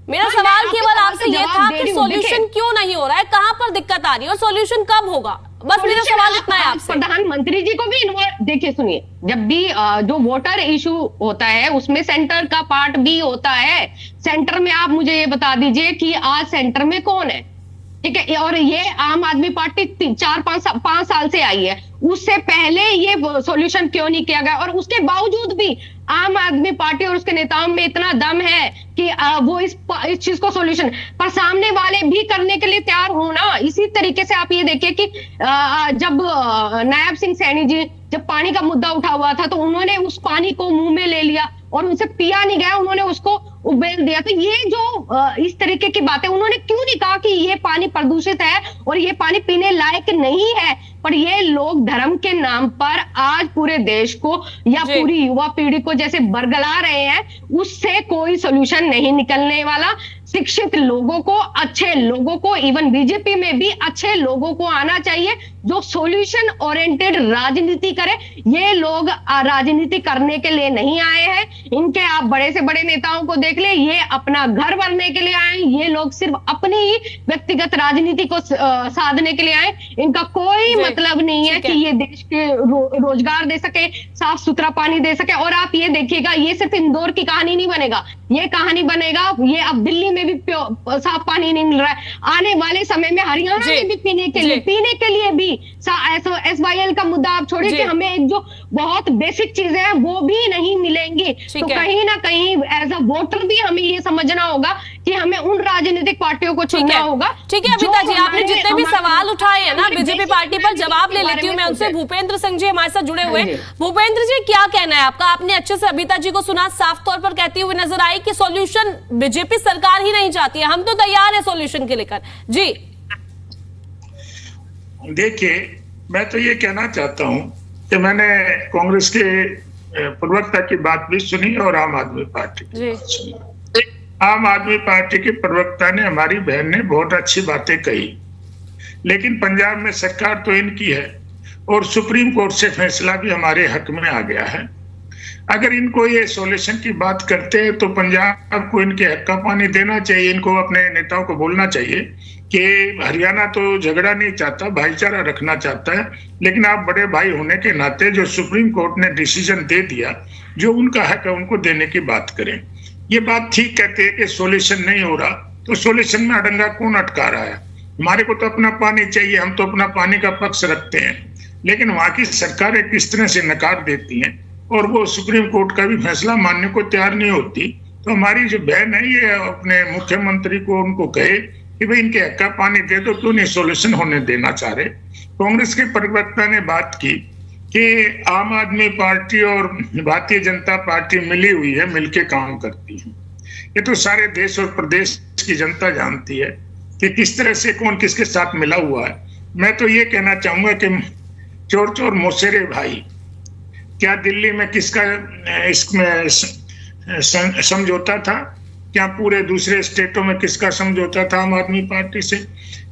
मेरा हाँ, सवाल मैं केवल आपके आपसे सवाल ये का था जवाब दे कि रही हूँ। सॉल्यूशन देखिए, क्यों नहीं हो रहा है, कहां पर दिक्कत आ रही है और सॉल्यूशन कब होगा, बस मेरा सवाल इतना है आपसे। प्रधानमंत्री जी को भी इन्वॉल्व, देखिए सुनिए, जब भी जो वोटर इशू होता है उसमें सेंटर का पार्ट भी होता है। सेंटर में आप मुझे ये बता दीजिए कि आज सेंटर में कौन है, ठीक है, और ये आम आदमी पार्टी 4-5 साल से आई है, उससे पहले ये सॉल्यूशन क्यों नहीं किया गया? और उसके बावजूद भी आम आदमी पार्टी और उसके नेताओं में इतना दम है कि वो इस चीज को सॉल्यूशन, पर सामने वाले भी करने के लिए तैयार हो ना। इसी तरीके से आप ये देखिए कि जब नायब सिंह सैनी जी जब पानी का मुद्दा उठा हुआ था तो उन्होंने उस पानी को मुंह में ले लिया और उनसे पिया नहीं गया, उन्होंने उसको उबेल दिया। तो ये जो इस तरीके की बातें, उन्होंने क्यों नहीं कहा कि ये पानी प्रदूषित है और ये पानी पीने लायक नहीं है? पर ये लोग धर्म के नाम पर आज पूरे देश को या पूरी युवा पीढ़ी को जैसे बरगला रहे हैं, उससे कोई सोल्यूशन नहीं निकलने वाला। शिक्षित लोगों को, अच्छे लोगों को, इवन बीजेपी में भी अच्छे लोगों को आना चाहिए जो सॉल्यूशन ओरिएंटेड राजनीति करे। ये लोग राजनीति करने के लिए नहीं आए हैं। इनके आप बड़े से बड़े नेताओं को देख ले, ये अपना घर भरने के लिए आए। ये लोग सिर्फ अपनी ही व्यक्तिगत राजनीति को साधने के लिए आए। इनका कोई मतलब नहीं है कि ये देश के रोजगार दे सके, साफ सुथरा पानी दे सके। और आप ये देखिएगा, ये सिर्फ इंदौर की कहानी नहीं बनेगा, ये कहानी बनेगा, ये अब दिल्ली में भी साफ पानी नहीं मिल रहा है। आने वाले समय में हरियाणा में भी पीने के लिए भी SYL का मुद्दा आप छोड़िए कि हमें एक जो बहुत बेसिक चीजें हैं वो भी नहीं मिलेंगी। तो कहीं ना कहीं एज अ वोटर भी हमें ये समझना होगा कि हमें उन राजनीतिक पार्टियों को चुनना होगा। ठीक है अविता जी, आपने जितने भी सवाल उठाए हैं ना बीजेपी पार्टी पर, जवाब ले लेती हूँ मैं उनसे। भूपेंद्र सिंह जी हमारे साथ जुड़े हुए हैं। भूपेंद्र जी, क्या कहना है आपका? आपने अच्छे से अविता जी को सुना, साफ तौर पर कहती हुई नजर आई कि सॉल्यूशन बीजेपी सरकार ही नहीं चाहती है, हम तो तैयार है सॉल्यूशन के लेकर। जी देखिए, मैं तो ये कहना चाहता हूं कि मैंने कांग्रेस के प्रवक्ता की बात भी सुनी और आम आदमी पार्टी की बात सुनी। आम आदमी पार्टी के प्रवक्ता ने, हमारी बहन ने बहुत अच्छी बातें कही, लेकिन पंजाब में सरकार तो इनकी है और सुप्रीम कोर्ट से फैसला भी हमारे हक में आ गया है। अगर इनको ये सॉल्यूशन की बात करते हैं तो पंजाब को इनके हक का पानी देना चाहिए। इनको अपने नेताओं को बोलना चाहिए कि हरियाणा तो झगड़ा नहीं चाहता, भाईचारा रखना चाहता है, लेकिन आप बड़े भाई होने के नाते जो सुप्रीम कोर्ट ने डिसीजन दे दिया, जो उनका हक है उनको देने की बात करें। ये बात ठीक कहते हैं कि सॉल्यूशन नहीं हो रहा, तो सॉल्यूशन में अड़ंगा कौन अटका रहा है? हमारे को तो अपना पानी चाहिए, हम तो अपना पानी का पक्ष रखते हैं, लेकिन वहां की सरकारें किस तरह से नकार देती हैं और वो सुप्रीम कोर्ट का भी फैसला मानने को तैयार नहीं होती। तो हमारी जो बहन है ये अपने मुख्यमंत्री को उनको कहे कि भाई इनके हक का पानी दे दो, क्यों नहीं सॉल्यूशन होने देना चाह रहे। कांग्रेस के प्रवक्ता ने बात की कि आम आदमी पार्टी और भारतीय जनता पार्टी मिली हुई है, मिलके काम करती है। ये तो सारे देश और प्रदेश की जनता जानती है कि किस तरह से कौन किसके साथ मिला हुआ है। मैं तो ये कहना चाहूंगा कि चोर चोर मौसेरे भाई, क्या दिल्ली में किसका इसमें समझौता था? क्या पूरे दूसरे स्टेटों में किसका समझौता था आम आदमी पार्टी से?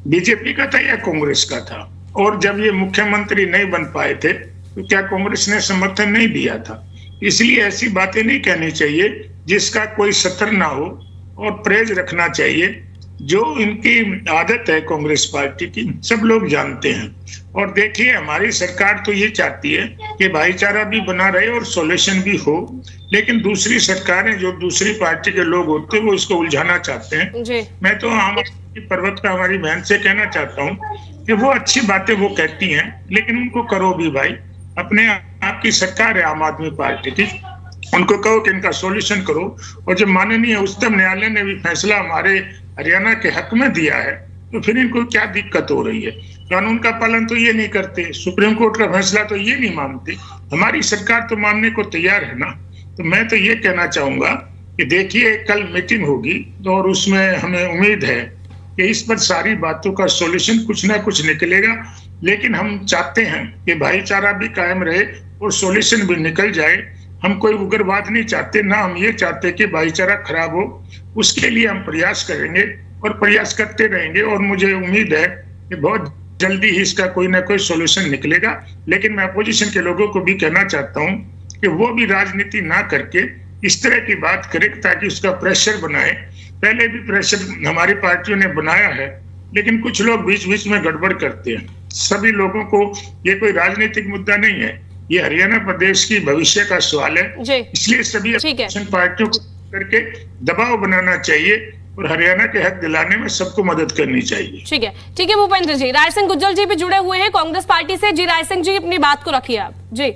बीजेपी का था या कांग्रेस का था? और जब ये मुख्यमंत्री नहीं बन पाए थे तो क्या कांग्रेस ने समर्थन नहीं दिया था? इसलिए ऐसी बातें नहीं कहनी चाहिए जिसका कोई सतर ना हो, और परहेज रखना चाहिए। जो इनकी आदत है कांग्रेस पार्टी की, सब लोग जानते हैं। और देखिए, हमारी सरकार तो ये चाहती है कि भाईचारा भी बना रहे और सॉल्यूशन भी हो, लेकिन दूसरी सरकारें, जो दूसरी पार्टी के लोग होते हैं, वो इसको उलझाना चाहते हैं। मैं तो आम आदमी पर्वत हमारी बहन से कहना चाहता हूँ कि वो अच्छी बातें वो कहती हैं, लेकिन उनको करो भी भाई। अपने आपकी सरकार है आम आदमी पार्टी की, उनको कहो कि इनका सॉल्यूशन करो। और जब माननीय उच्चतम न्यायालय ने भी फैसला हमारे हरियाणा के हक में दिया है, तो फिर इनको क्या दिक्कत हो रही है? कानून का पालन तो ये नहीं करते, सुप्रीम कोर्ट का फैसला तो ये नहीं मानते, हमारी सरकार तो मानने को तैयार है ना। तो मैं तो ये कहना चाहूंगा कि देखिए, कल मीटिंग होगी और उसमें हमें उम्मीद है कि इस पर सारी बातों का सॉल्यूशन कुछ ना कुछ निकलेगा। लेकिन हम चाहते हैं कि भाईचारा भी कायम रहे और सॉल्यूशन भी निकल जाए। हम कोई उग्रवाद नहीं चाहते, ना हम ये चाहते कि भाईचारा खराब हो। उसके लिए हम प्रयास करेंगे और प्रयास करते रहेंगे, और मुझे उम्मीद है कि बहुत जल्दी ही इसका कोई ना कोई सॉल्यूशन निकलेगा। लेकिन मैं अपोजिशन के लोगों को भी कहना चाहता हूं कि वो भी राजनीति ना करके इस तरह की बात करे ताकि उसका प्रेशर बनाए। पहले भी प्रेशर हमारी पार्टियों ने बनाया है, लेकिन कुछ लोग बीच बीच में गड़बड़ करते हैं। सभी लोगों को ये कोई राजनीतिक मुद्दा नहीं है, ये हरियाणा प्रदेश की भविष्य का सवाल है। इसलिए सभी अपोजिशन पार्टियों को करके दबाव बनाना चाहिए और हरियाणा के हक दिलाने में सबको मदद करनी चाहिए। ठीक है भूपेंद्र जी। राय सिंह गुज्जर जी भी जुड़े हुए हैं कांग्रेस पार्टी से। जी राय सिंह जी, अपनी बात को रखिए आप। जी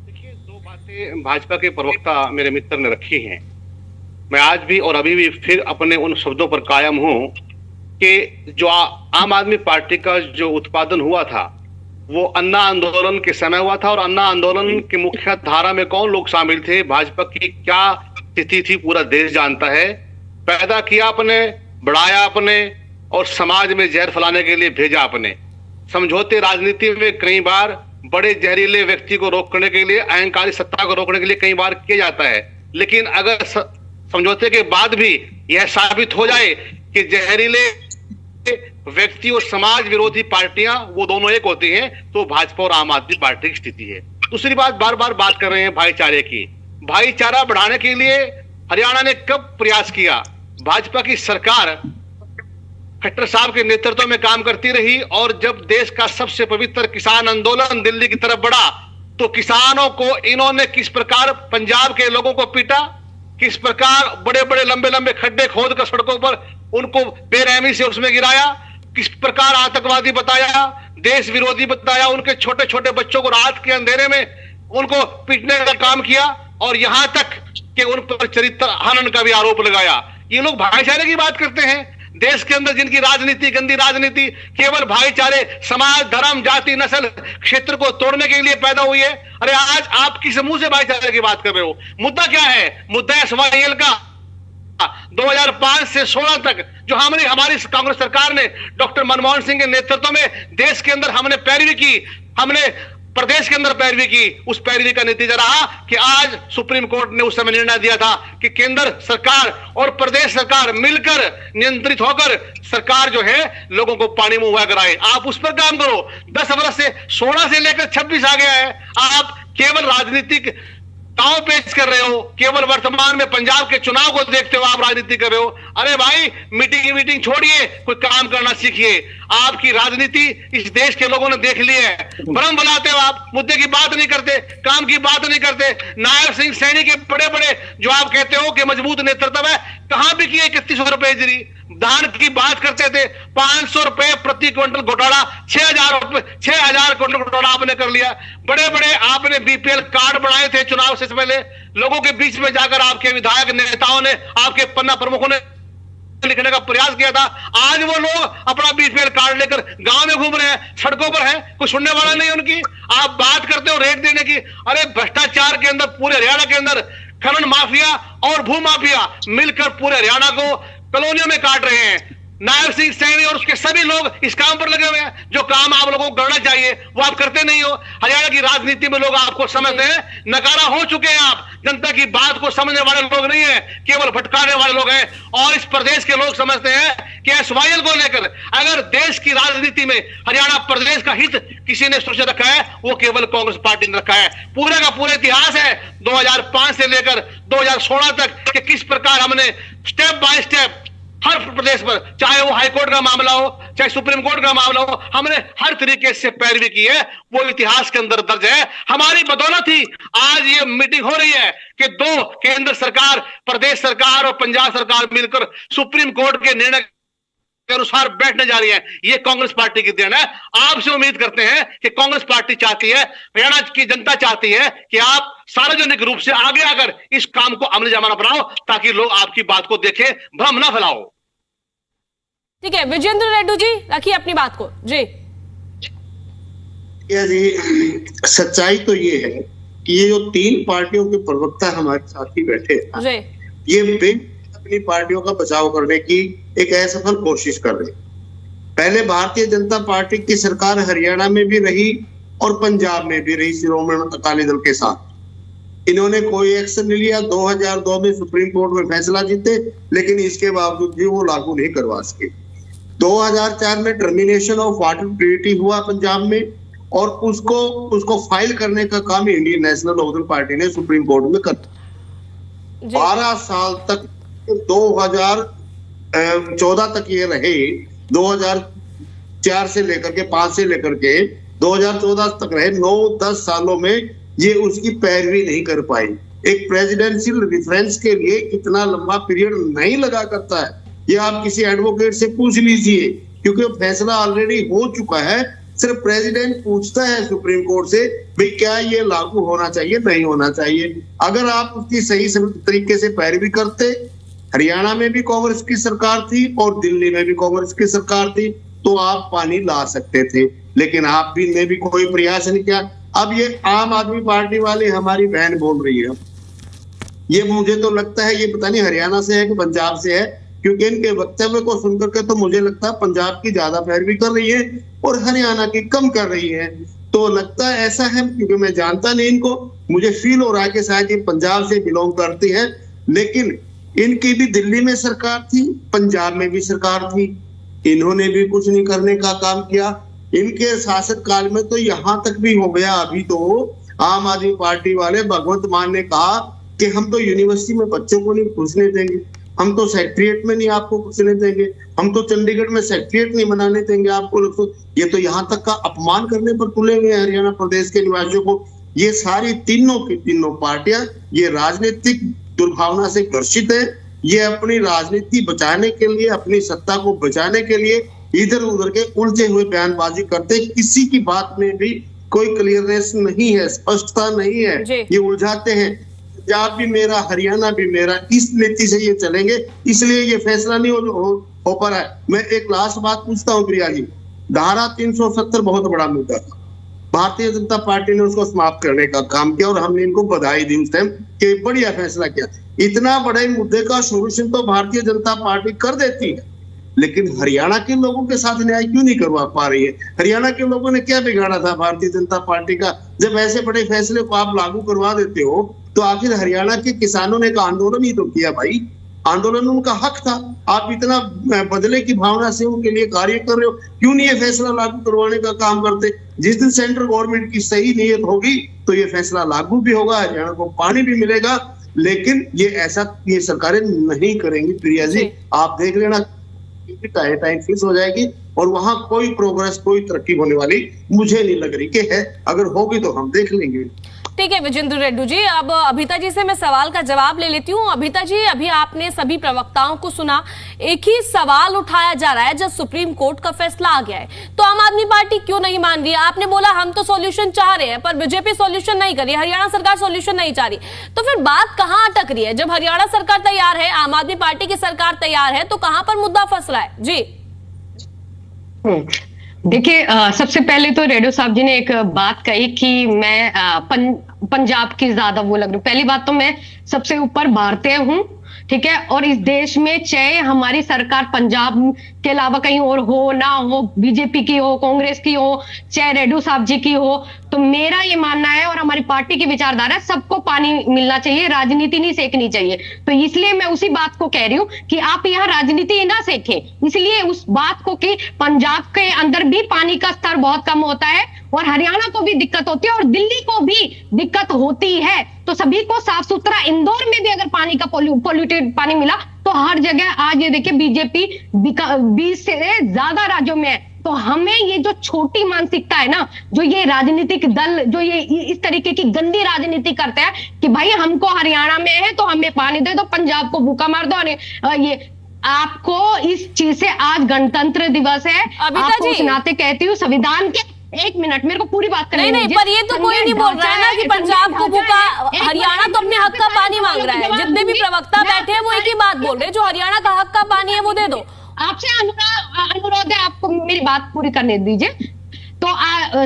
देखिए, दो बातें भाजपा के प्रवक्ता मेरे मित्र ने रखी हैं। मैं आज भी और अभी भी फिर अपने उन शब्दों पर कायम हूं कि जो आम आदमी पार्टी का जो उत्पादन हुआ था वो अन्ना आंदोलन के समय हुआ था, और अन्ना आंदोलन की मुख्य धारा में कौन लोग शामिल थे, भाजपा की क्या स्थिति थी, पूरा देश जानता है। पैदा किया आपने, बढ़ाया आपने, और समाज में जहर फैलाने के लिए भेजा आपने। समझौते राजनीति में कई बार बड़े जहरीले व्यक्ति को रोकने के लिए, अहंकारी सत्ता को रोकने के लिए कई बार किया जाता है, लेकिन अगर समझौते के बाद भी यह साबित हो जाए कि जहरीले व्यक्ति और समाज विरोधी पार्टियां वो दोनों एक होती हैं, तो भाजपा और आम आदमी पार्टी की स्थिति है। दूसरी बात, बार बार बात कर रहे हैं भाईचारे की। भाईचारा बढ़ाने के लिए हरियाणा ने कब प्रयास किया? भाजपा की सरकार खट्टर साहब के नेतृत्व में काम करती रही, और जब देश का सबसे पवित्र किसान आंदोलन दिल्ली की तरफ बढ़ा तो किसानों को इन्होंने किस प्रकार पंजाब के लोगों को पीटा, किस प्रकार बड़े बड़े लंबे लंबे खड्डे खोद कर सड़कों पर उनको बेरहमी से उसमें गिराया, किस प्रकार आतंकवादी बताया, देश विरोधी बताया, उनके छोटे छोटे बच्चों को रात के अंधेरे में उनको पीटने का काम किया, और यहां तक कि उन पर चरित्र हनन का भी आरोप लगाया। ये लोग भाईचारे की बात करते हैं। देश के अंदर जिनकी राजनीति, गंदी राजनीति, केवल भाईचारे, समाज, धर्म, जाति, नस्ल, क्षेत्र को तोड़ने के लिए पैदा हुई है। अरे आज आप किस मुंह से भाईचारे की बात कर रहे हो? मुद्दा क्या है? मुद्दा एसवाईएल का 2005 से 16 तक जो हमारी कांग्रेस सरकार ने डॉक्टर मनमोहन सिंह के नेतृत्व में देश के अंदर हमने पैरवी की, हमने प्रदेश के अंदर पैरवी की, उस पैरवी का नतीजा रहा कि आज सुप्रीम कोर्ट ने उस समय निर्णय दिया था कि केंद्र सरकार और प्रदेश सरकार मिलकर नियंत्रित होकर सरकार जो है लोगों को पानी मुंह हुआ कराए। आप उस पर काम करो। 10 वर्ष से 16 से लेकर 26 आ गया है, आप केवल राजनीतिक दांव पेश कर रहे हो, केवल वर्तमान में पंजाब के चुनाव को देखते हो आप राजनीति कर रहे हो। अरे भाई, मीटिंग छोड़िए, कोई काम करना सीखिए। आपकी राजनीति इस देश के लोगों ने देख ली है। भ्रम बनाते हो आप, मुद्दे की बात नहीं करते, काम की बात नहीं करते। नायब सिंह सैनी के बड़े बड़े जो आप कहते हो कि मजबूत नेतृत्व है, कहां भी किए 3100 रुपए इजरी। धान की बात करते थे, 500 रुपए प्रति क्विंटल घोटाला, 6000 क्विंटल घोटाला आपने कर लिया। बड़े बड़े आपने बीपीएल कार्ड बनाए थे चुनाव से पहले, लोगों के बीच में जाकर आपके विधायक नेताओं ने, आपके पन्ना प्रमुखों ने लिखने का प्रयास किया था। आज वो लोग अपना बीपीएल कार्ड लेकर गांव में घूम रहे हैं, सड़कों पर हैं, कोई सुनने वाला नहीं उनकी। आप बात करते हो रेट देने की। अरे भ्रष्टाचार के अंदर पूरे हरियाणा के अंदर खनन माफिया और भू माफिया मिलकर पूरे हरियाणा को कॉलोनियों में काट रहे हैं। नायब सिंह सैनी और उसके सभी लोग इस काम पर लगे हुए हैं। जो काम आप लोगों को करना चाहिए वो आप करते नहीं हो। हरियाणा की राजनीति में लोग आपको समझते हैं, नकारा हो चुके हैं आप। जनता की बात को समझने वाले लोग नहीं है, केवल भटकाने वाले लोग हैं। और इस प्रदेश के लोग समझते हैं कि एसवाईएल को लेकर अगर देश की राजनीति में हरियाणा प्रदेश का हित किसी ने सोच रखा है, वो केवल कांग्रेस पार्टी ने रखा है। पूरे का पूरा इतिहास है 2005 से लेकर 2016 तक कि किस प्रकार हमने स्टेप बाय स्टेप हर प्रदेश पर, चाहे वो हाईकोर्ट का मामला हो, चाहे सुप्रीम कोर्ट का मामला हो, हमने हर तरीके से पैरवी की है। वो इतिहास के अंदर दर्ज है। हमारी बदौलत ही आज ये मीटिंग हो रही है कि 2 केंद्र सरकार, प्रदेश सरकार और पंजाब सरकार मिलकर सुप्रीम कोर्ट के निर्णय के अनुसार बैठने जा रही है। ये कांग्रेस पार्टी की देन है। आपसे उम्मीद करते हैं कि कांग्रेस पार्टी चाहती है, हरियाणा की जनता चाहती है कि आप सार्वजनिक रूप से आगे आकर इस काम को अमल जमाना बनाओ, ताकि लोग आपकी बात को देखें, भ्रम ना फैलाओ। ठीक है, विजेंद्र रेड्डी जी रखिए अपनी बात को। जी सच्चाई तो ये है कि ये जो 3 पार्टियों के प्रवक्ता हमारे साथ ही बैठे हैं, ये अपनी पार्टियों का बचाव करने की एक असफल कोशिश कर रहे हैं। पहले भारतीय जनता पार्टी की सरकार हरियाणा में भी रही और पंजाब में भी रही शिरोमणि अकाली दल के साथ। इन्होंने कोई एक्शन नहीं लिया। 2002 में सुप्रीम कोर्ट में फैसला जीते, लेकिन इसके बावजूद भी वो लागू नहीं करवा सके। 2004 में टर्मिनेशन ऑफ वाटर ट्रीटी हुआ पंजाब में, और उसको फाइल करने का काम इंडियन नेशनल लोकदल पार्टी ने सुप्रीम कोर्ट में कर 12 साल तक 2014 तक ये रहे, 2004 से लेकर के 5 से लेकर के 2014 तक रहे। 9-10 सालों में ये उसकी पैरवी नहीं कर पाई। एक प्रेसिडेंशियल रेफरेंस के लिए इतना लंबा पीरियड नहीं लगा करता है, ये आप किसी एडवोकेट से पूछ लीजिए, क्योंकि फैसला ऑलरेडी हो चुका है। सिर्फ प्रेसिडेंट पूछता है सुप्रीम कोर्ट से भाई क्या ये लागू होना चाहिए, नहीं होना चाहिए। अगर आप उसकी सही तरीके से पैरवी करते, हरियाणा में भी कांग्रेस की सरकार थी और दिल्ली में भी कांग्रेस की सरकार थी, तो आप पानी ला सकते थे, लेकिन आप भी ने भी कोई प्रयास नहीं किया। अब ये आम आदमी पार्टी वाले हमारी बहन बोल रही है, ये मुझे तो लगता है ये पता नहीं हरियाणा से है कि पंजाब से है, क्योंकि इनके वक्तव्य को सुनकर के तो मुझे लगता है पंजाब की ज्यादा पैरवी कर रही है और हरियाणा की कम कर रही है। तो लगता है ऐसा है, क्योंकि मैं जानता नहीं इनको, मुझे फील हो रहा है कि शायद ये पंजाब से बिलोंग करती है। लेकिन इनकी भी दिल्ली में सरकार थी, पंजाब में भी सरकार थी, इन्होंने भी कुछ नहीं करने का काम किया। इनके शासक काल में तो यहाँ तक भी हो गया, अभी तो आम आदमी पार्टी वाले भगवंत मान ने कहा कि हम तो यूनिवर्सिटी में बच्चों को नहीं घुसने देंगे, हम तो सेक्रेटरिएट में नहीं आपको घुसने देंगे, हम तो चंडीगढ़ में सेक्रेटरिएट नहीं बनाने देंगे आपको। ये तो यहाँ तक का अपमान करने पर तुले हुए हैं हरियाणा प्रदेश के निवासियों को। ये सारी तीनों की तीनों पार्टियां ये राजनीतिक दुर्भावना से ग्रसित है। ये अपनी राजनीति बचाने के लिए, अपनी सत्ता को बचाने के लिए इधर उधर के उलझे हुए बयानबाजी करते, किसी की बात में भी कोई क्लियरनेस नहीं है, स्पष्टता नहीं है, ये उलझाते हैं। पंजाब भी मेरा, हरियाणा भी मेरा, इस नीति से ये चलेंगे, इसलिए ये फैसला नहीं हो पा रहा है। मैं एक लास्ट बात पूछता हूँ प्रिया जी, धारा 370 बहुत बड़ा मुद्दा था, भारतीय जनता पार्टी ने उसको समाप्त करने का काम किया और हमने इनको बधाई दी उस टाइम कि बढ़िया फैसला किया। इतना बड़े मुद्दे का सोल्यूशन तो भारतीय जनता पार्टी कर देती है, लेकिन हरियाणा के लोगों के साथ न्याय क्यों नहीं करवा पा रही है? हरियाणा के लोगों ने क्या बिगाड़ा था भारतीय जनता पार्टी का? जब ऐसे बड़े फैसले को आप लागू करवा देते हो तो आखिर हरियाणा के किसानों ने का आंदोलन ही तो किया भाई, आंदोलन उनका हक था। आप इतना बदले की भावना से उनके लिए कार्य कर रहे हो, क्यों नहीं ये फैसला लागू करवाने का काम करते? जिस दिन सेंट्रल गवर्नमेंट की सही नीयत होगी तो ये फैसला लागू भी होगा, हरियाणा को पानी भी मिलेगा। लेकिन ये सरकारें नहीं करेंगी प्रिया जी, आप देख लेना टाइम फिक्स हो जाएगी और वहां कोई प्रोग्रेस, कोई तरक्की होने वाली मुझे नहीं लग रही कि है। अगर होगी तो हम देख लेंगे। ठीक है विजेंद्र रेड्डी जी, अब अभिता जी से मैं सवाल का जवाब ले लेती हूँ। अभिता जी, अभी आपने सभी प्रवक्ताओं को सुना, एक ही सवाल उठाया जा रहा है, जब सुप्रीम कोर्ट का फैसला आ गया है तो आम आदमी पार्टी क्यों नहीं मान रही है? आपने बोला हम तो सॉल्यूशन चाह रहे हैं, पर बीजेपी सॉल्यूशन नहीं कर रही, हरियाणा सरकार सॉल्यूशन नहीं चाह रही, तो फिर बात कहाँ अटक रही है? जब हरियाणा सरकार तैयार है, आम आदमी पार्टी की सरकार तैयार है, तो कहाँ पर मुद्दा फंस रहा है? जी देखिए, सबसे पहले तो रेड्डी साहब जी ने एक बात कही कि मैं पंजाब की ज्यादा वो लग रही हूँ। पहली बात तो मैं सबसे ऊपर भारतीय हूँ, ठीक है, और इस देश में चाहे हमारी सरकार पंजाब के अलावा कहीं और हो ना हो, बीजेपी की हो, कांग्रेस की हो, चाहे रेड्डी साहब जी की हो, तो मेरा ये मानना है और हमारी पार्टी की विचारधारा है, सबको पानी मिलना चाहिए, राजनीति नहीं सेकनी चाहिए। तो इसलिए मैं उसी बात को कह रही हूँ कि आप यहाँ राजनीति ना सेकें, इसलिए उस बात को कि पंजाब के अंदर भी पानी का स्तर बहुत कम होता है और हरियाणा को भी दिक्कत होती है और दिल्ली को भी दिक्कत होती है, तो सभी को साफ सुथरा, इंदौर में भी अगर पानी का पॉल्यूटेड पानी मिला तो हर जगह आज ये देखिए बीजेपी 20 से ज्यादा राज्यों में है। तो हमें ये जो छोटी मानसिकता है ना, जो ये राजनीतिक दल जो ये इस तरीके की गंदी राजनीति करते हैं कि भाई हमको हरियाणा में है तो हमें पानी दे दो, पंजाब को भूखा मार दो, ये आपको इस चीज से आज गणतंत्र दिवस है, आपको उस नाते कहती हूँ संविधान के, एक मिनट मेरे को पूरी बात करनी नहीं, पर ये तो कोई नहीं बोल रहा है ना कि पंजाब को भूखा, हरियाणा तो अपने हक का पानी मांग रहा है। जितने भी प्रवक्ता बैठे हैं वो एक ही बात बोल रहे हैं, जो हरियाणा का हक का पानी है वो दे दो। आपसे अनुरोध है, आपको मेरी बात पूरी करने दीजिए। तो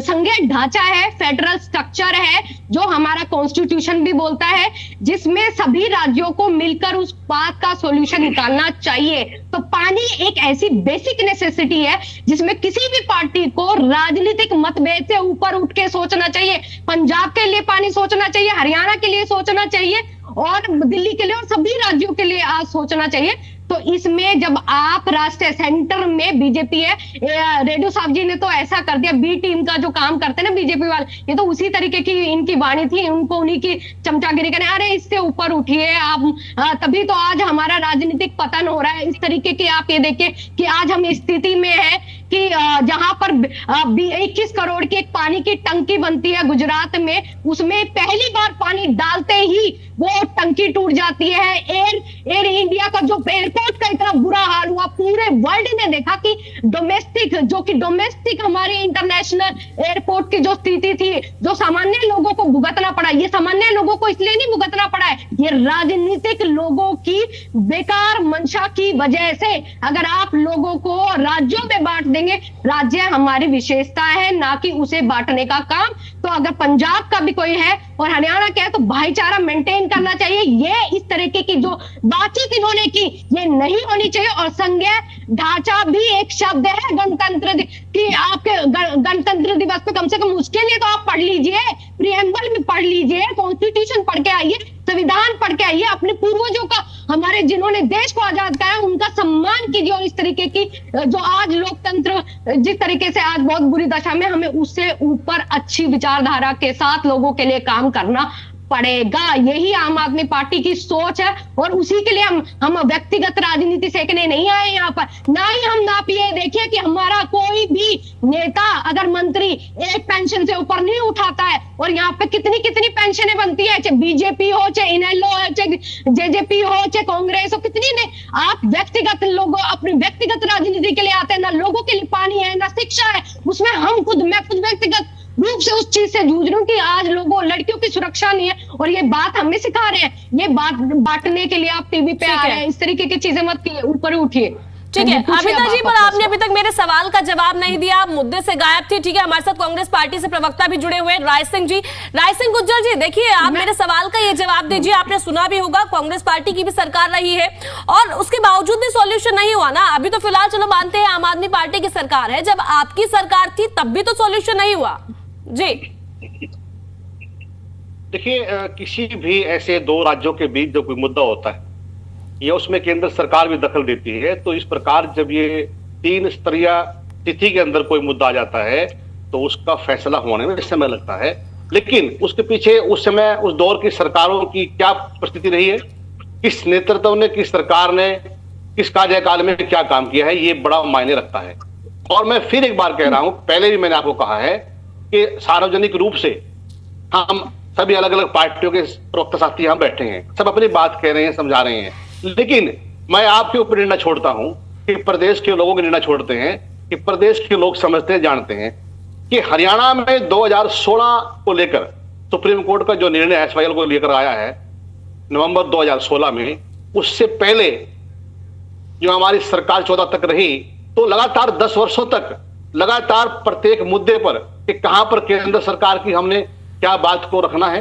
संघीय ढांचा है, फेडरल स्ट्रक्चर है, जो हमारा कॉन्स्टिट्यूशन भी बोलता है, जिसमें सभी राज्यों को मिलकर उस बात का सॉल्यूशन निकालना चाहिए। तो पानी एक ऐसी बेसिक नेसेसिटी है जिसमें किसी भी पार्टी को राजनीतिक मतभेद से ऊपर उठ के सोचना चाहिए। पंजाब के लिए पानी सोचना चाहिए, हरियाणा के लिए सोचना चाहिए और दिल्ली के लिए और सभी राज्यों के लिए आज सोचना चाहिए। तो इसमें जब आप राष्ट्रीय सेंटर में बीजेपी है, रेड्डी साहब जी ने तो ऐसा कर दिया, बी टीम का जो काम करते हैं ना बीजेपी वाले, ये तो उसी तरीके की इनकी वाणी थी, उनको उन्हीं की चमचागिरी करने, अरे इससे ऊपर उठिए आप, तभी तो आज हमारा राजनीतिक पतन हो रहा है। इस तरीके की आप ये देखिए कि आज हम स्थिति में है कि जहां पर 21 करोड़ की एक पानी की टंकी बनती है गुजरात में, उसमें पहली बार पानी डालते ही वो टंकी टूट जाती है। एयर इंडिया का जो एयरपोर्ट का इतना बुरा हाल हुआ, पूरे वर्ल्ड ने देखा कि डोमेस्टिक हमारे इंटरनेशनल एयरपोर्ट की जो स्थिति थी, जो सामान्य लोगों को भुगतना पड़ा, ये सामान्य लोगों को इसलिए नहीं भुगतना पड़ा है, ये राजनीतिक लोगों की बेकार मंशा की वजह से। अगर आप लोगों को राज्यों में बांट देंगे, राज्य हमारी विशेषता है, ना कि उसे बांटने का काम। तो अगर पंजाब का भी कोई है और हरियाणा का है तो भाईचारा मेंटेन करना चाहिए। ये इस तरीके की जो बातचीत इन्होंने की, ये नहीं होनी चाहिए। और संज्ञा ढांचा भी एक शब्द है गणतंत्र की, आपके गणतंत्र दिवस पे कम से कम उसके लिए तो आप पढ़ लीजिए, प्रिएम्बल में पढ़ लीजिए, कॉन्स्टिट्यूशन पढ़ के आइए, संविधान पढ़ के आइए, अपने पूर्वजों का, हमारे जिन्होंने देश को आजाद कराया उनका सम्मान कीजिए। और इस तरीके की जो आज लोकतंत्र जिस तरीके से आज बहुत बुरी दशा में, हमें उससे ऊपर अच्छी विचारधारा के साथ लोगों के लिए काम करना पड़ेगा। यही आम आदमी पार्टी की सोच है और उसी के लिए हम व्यक्तिगत राजनीति सीखने नहीं आए यहाँ पर, ना ही हम नापिए। देखिए कि हमारा कोई भी नेता अगर मंत्री एक पेंशन से ऊपर नहीं उठाता है, और यहाँ पे कितनी कितनी पेंशनें बनती है, चाहे बीजेपी हो, चाहे इनेलो हो, चाहे जेजेपी हो, चाहे कांग्रेस हो, कितनी ने। आप व्यक्तिगत लोगों अपनी व्यक्तिगत राजनीति के लिए आते हैं, ना लोगों के लिए पानी है, ना शिक्षा है, उसमें मैं खुद व्यक्तिगत रूप से उस चीज से जूझ रही हूँ कि आज लोगों लड़कियों की सुरक्षा नहीं है, और ये बात हमें सिखा रहे हैं। ये बात बांटने के लिए आप टीवी पे आ रहे हैं, इस तरीके की चीजें मत ऊपर उठिए। ठीक है अमिता जी, पर आपने अभी तक मेरे सवाल का जवाब नहीं दिया, आप मुद्दे से गायब थी। ठीक है, हमारे साथ कांग्रेस पार्टी से प्रवक्ता भी जुड़े हुए हैं, राय सिंह जी। राय सिंह गुज्जर जी, देखिए आप मेरे सवाल का ये जवाब दीजिए। आपने सुना भी होगा कांग्रेस पार्टी की भी सरकार रही है और उसके बावजूद भी सॉल्यूशन नहीं हुआ ना। अभी तो फिलहाल चलो मानते हैं आम आदमी पार्टी की सरकार है, जब आपकी सरकार थी तब भी तो सॉल्यूशन नहीं हुआ जी। देखिए, किसी भी ऐसे दो राज्यों के बीच जो कोई मुद्दा होता है, ये उसमें केंद्र सरकार भी दखल देती है। तो इस प्रकार जब ये 3 स्तरीय तिथि के अंदर कोई मुद्दा आ जाता है तो उसका फैसला होने में समय लगता है। लेकिन उसके पीछे उस समय उस दौर की सरकारों की क्या परिस्थिति रही है, किस नेतृत्व ने, किस सरकार ने, किस कार्यकाल में क्या काम किया है, ये बड़ा मायने रखता है। और मैं फिर एक बार कह रहा हूं, पहले भी मैंने आपको कहा है कि सार्वजनिक रूप से हम सभी अलग अलग पार्टियों के प्रवक्ता साथी यहां बैठे हैं, सब अपनी बात कह रहे हैं, समझा रहे हैं, लेकिन मैं आपके ऊपर निर्णय छोड़ता हूं कि प्रदेश के लोगों के निर्णय छोड़ते हैं कि प्रदेश के लोग समझते हैं, जानते हैं कि हरियाणा में 2016 को लेकर सुप्रीम कोर्ट का जो निर्णय SYL को लेकर आया है नवंबर 2016 में, उससे पहले जो हमारी सरकार 14 तक रही, तो लगातार 10 वर्षों तक लगातार प्रत्येक मुद्दे पर कि कहां पर केंद्र सरकार की हमने क्या बात को रखना है,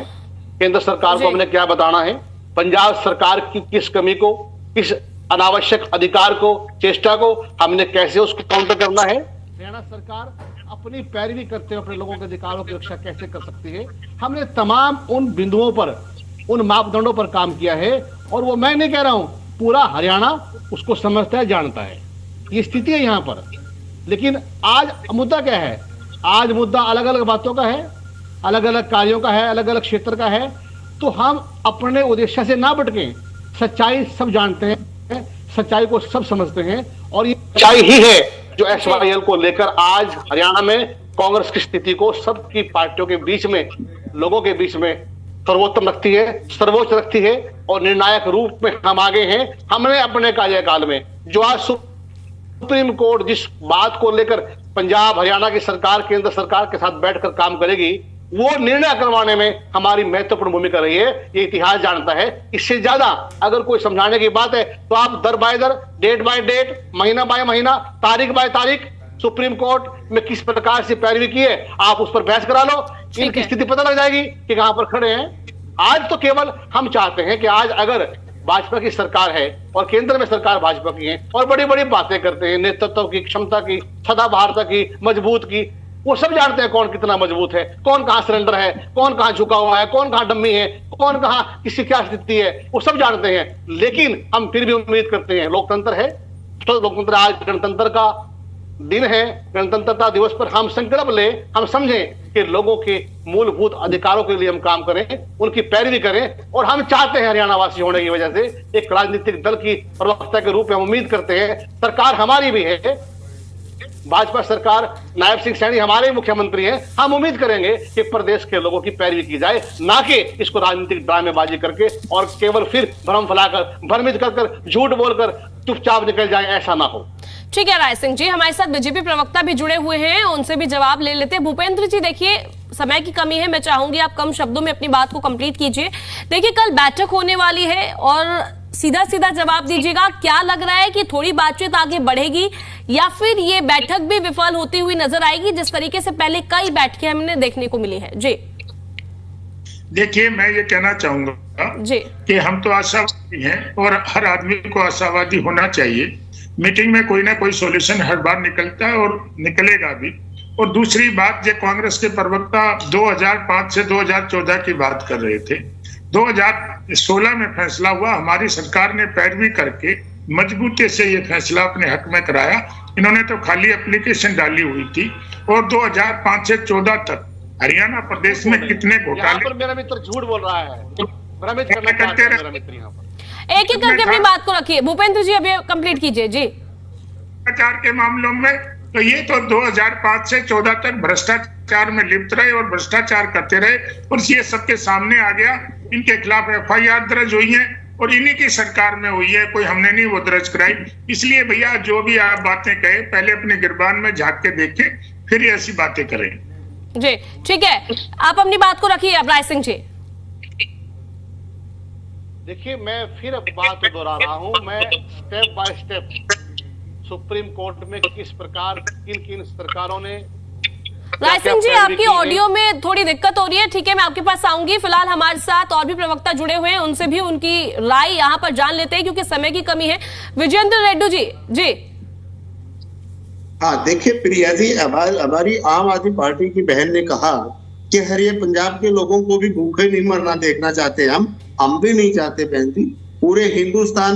केंद्र सरकार को हमने क्या बताना है, पंजाब सरकार की किस कमी को, किस अनावश्यक अधिकार को, चेष्टा को हमने कैसे उसको काउंटर करना है, हरियाणा सरकार अपनी पैरवी करते हुए अपने लोगों के अधिकारों की रक्षा कैसे कर सकती है। हमने तमाम उन बिंदुओं पर, उन मापदंडों पर काम किया है। और वो मैं नहीं कह रहा हूं, पूरा हरियाणा उसको समझता है, जानता है, ये स्थिति है यहां पर। लेकिन आज मुद्दा क्या है, आज मुद्दा अलग अलग बातों का है, अलग अलग कार्यों का है, अलग अलग क्षेत्र का है। तो हम अपने उद्देश्य से ना भटकें, सच्चाई सब जानते हैं, सच्चाई को सब समझते हैं, और ये सच्चाई ही है जो SYL को लेकर आज हरियाणा में कांग्रेस की स्थिति को सबकी पार्टियों के बीच में, लोगों के बीच में सर्वोत्तम रखती है, सर्वोच्च रखती है, और निर्णायक रूप में हम आगे हैं। हमने अपने कार्यकाल में जो आज सुप्रीम कोर्ट जिस बात को लेकर पंजाब हरियाणा की सरकार केंद्र सरकार के साथ बैठकर काम करेगी, वो निर्णय करवाने में हमारी महत्वपूर्ण भूमिका रही है, ये इतिहास जानता है। इससे ज्यादा अगर कोई समझाने की बात है तो आप दर bye there, date by date, महीना बाय महीना, तारीख बाय तारीख सुप्रीम कोर्ट में किस प्रकार से पैरवी की है, आप उस पर बहस करा लो, इनकी स्थिति पता लग जाएगी कि कहां पर खड़े हैं। आज तो केवल हम चाहते हैं कि आज अगर भाजपा की सरकार है और केंद्र में सरकार भाजपा की है और बड़ी बड़ी बातें करते हैं, नेतृत्व की, क्षमता की, सदाबहारता की, मजबूत की, वो सब जानते हैं कौन कितना मजबूत है, कौन कहां सरेंडर है, कौन कहां झुका हुआ है, कौन कहां डम्मी है, कौन कहां किसी क्या स्थिति है, वो सब जानते हैं। लेकिन हम फिर भी उम्मीद करते हैं, लोकतंत्र है, तो लोकतंत्र, आज गणतंत्र का दिन है, गणतंत्रता दिवस पर हम संकल्प ले, हम समझें कि लोगों के मूलभूत अधिकारों के लिए हम काम करें, उनकी पैरवी करें। और हम चाहते हैं, हरियाणा वासी होने की वजह से एक राजनीतिक दल की प्रवक्ता के रूप में हम उम्मीद करते हैं, सरकार हमारी भी है, भाजपा सरकार, नायब सिंह सैनी हमारे मुख्यमंत्री हैं, हम उम्मीद करेंगे कि प्रदेश के लोगों की पैरवी की जाए, ना कि इसको राजनीतिक ड्रामेबाजी करके और केवल फिर भ्रम फैलाकर, भ्रमित कर, झूठ बोलकर चुपचाप निकल जाए, ऐसा ना हो। ठीक है राय सिंह जी, हमारे साथ बीजेपी प्रवक्ता भी जुड़े हुए हैं, उनसे भी जवाब ले लेते हैं। भूपेंद्र जी, देखिए समय की कमी है, मैं चाहूंगी आप कम शब्दों में अपनी बात को कंप्लीट कीजिए। देखिए कल बैठक होने वाली है और सीधा सीधा जवाब दीजिएगा, क्या लग रहा है कि थोड़ी बातचीत आगे बढ़ेगी या फिर ये बैठक भी विफल होती हुई नजर आएगी, जिस तरीके से पहले कई बैठकें हमने देखने को मिली है? जी देखिए, मैं ये कहना चाहूंगा जी कि हम तो आशावादी हैं और हर आदमी को आशावादी होना चाहिए। मीटिंग में कोई ना कोई सॉल्यूशन हर बार निकलता है और निकलेगा भी। और दूसरी बात, जो कांग्रेस के प्रवक्ता 2005 से 2014 की बात कर रहे थे, 2016 में फैसला हुआ, हमारी सरकार ने पैरवी करके मजबूती से ये फैसला अपने हक में कराया। इन्होंने तो खाली एप्लीकेशन डाली हुई थी। और 2005 से 14 तक हरियाणा प्रदेश में कितने घोटाले, मेरा मित्र झूठ बोल रहा है, भ्रमित करना चाहता है मेरा मित्र यहाँ पर। एक एक करके अपनी बात को रखिए। भूपेंद्र जी अभी कंप्लीट कीजिए। जी भ्रष्टाचार के मामलों में तो ये तो 2005 से 14 तक भ्रष्टाचार में लिप्त रहे और भ्रष्टाचार करते रहे और ये सबके सामने आ गया। इनके खिलाफ FIR दर्ज हुई है और इन्हीं की सरकार में हुई है, कोई हमने नहीं वो दर्ज कराई। इसलिए भैया जो भी आप बातें कहे, पहले अपने गिरबान में झांक के देखें, फिर ऐसी बातें करें। जी ठीक है, आप अपनी बात को रखिए। अब राय सिंह जी, देखिए मैं फिर बात दोहरा रहा हूं, मैं step by step supreme court में किस प्रकार किन किन सरकारों ने। राय सिंह जी, आपकी ऑडियो में थोड़ी दिक्कत हो रही है, ठीक है, मैं आपके पास आऊंगी। फिलहाल हमारे साथ और भी प्रवक्ता जुड़े हुए हैं, उनसे भी उनकी राय यहाँ पर जान लेते हैं क्योंकि समय की कमी है। विजेंद्र रेड्डी जी। जी हाँ, देखिए प्रिया जी, हमारी आम आदमी पार्टी की बहन ने कहा कि हरियाणा पंजाब के लोगों को भी भूखे नहीं मरना देखना चाहते हम भी नहीं चाहते बहन जी। पूरे हिंदुस्तान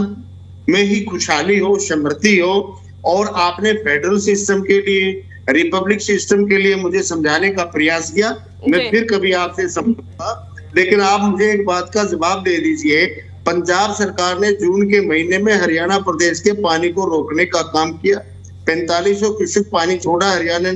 में ही खुशहाली हो, समृद्धि हो। और आपने फेडरल सिस्टम के लिए, रिपब्लिक सिस्टम के लिए मुझे समझाने का प्रयास किया, मैं फिर कभी आपसे समझूंगा। लेकिन आप मुझे एक बात का जवाब दे दीजिए, पंजाब सरकार ने जून के महीने में हरियाणा प्रदेश के पानी को रोकने का काम किया, 4500 क्यूसेक पानी छोड़ा हरियाणा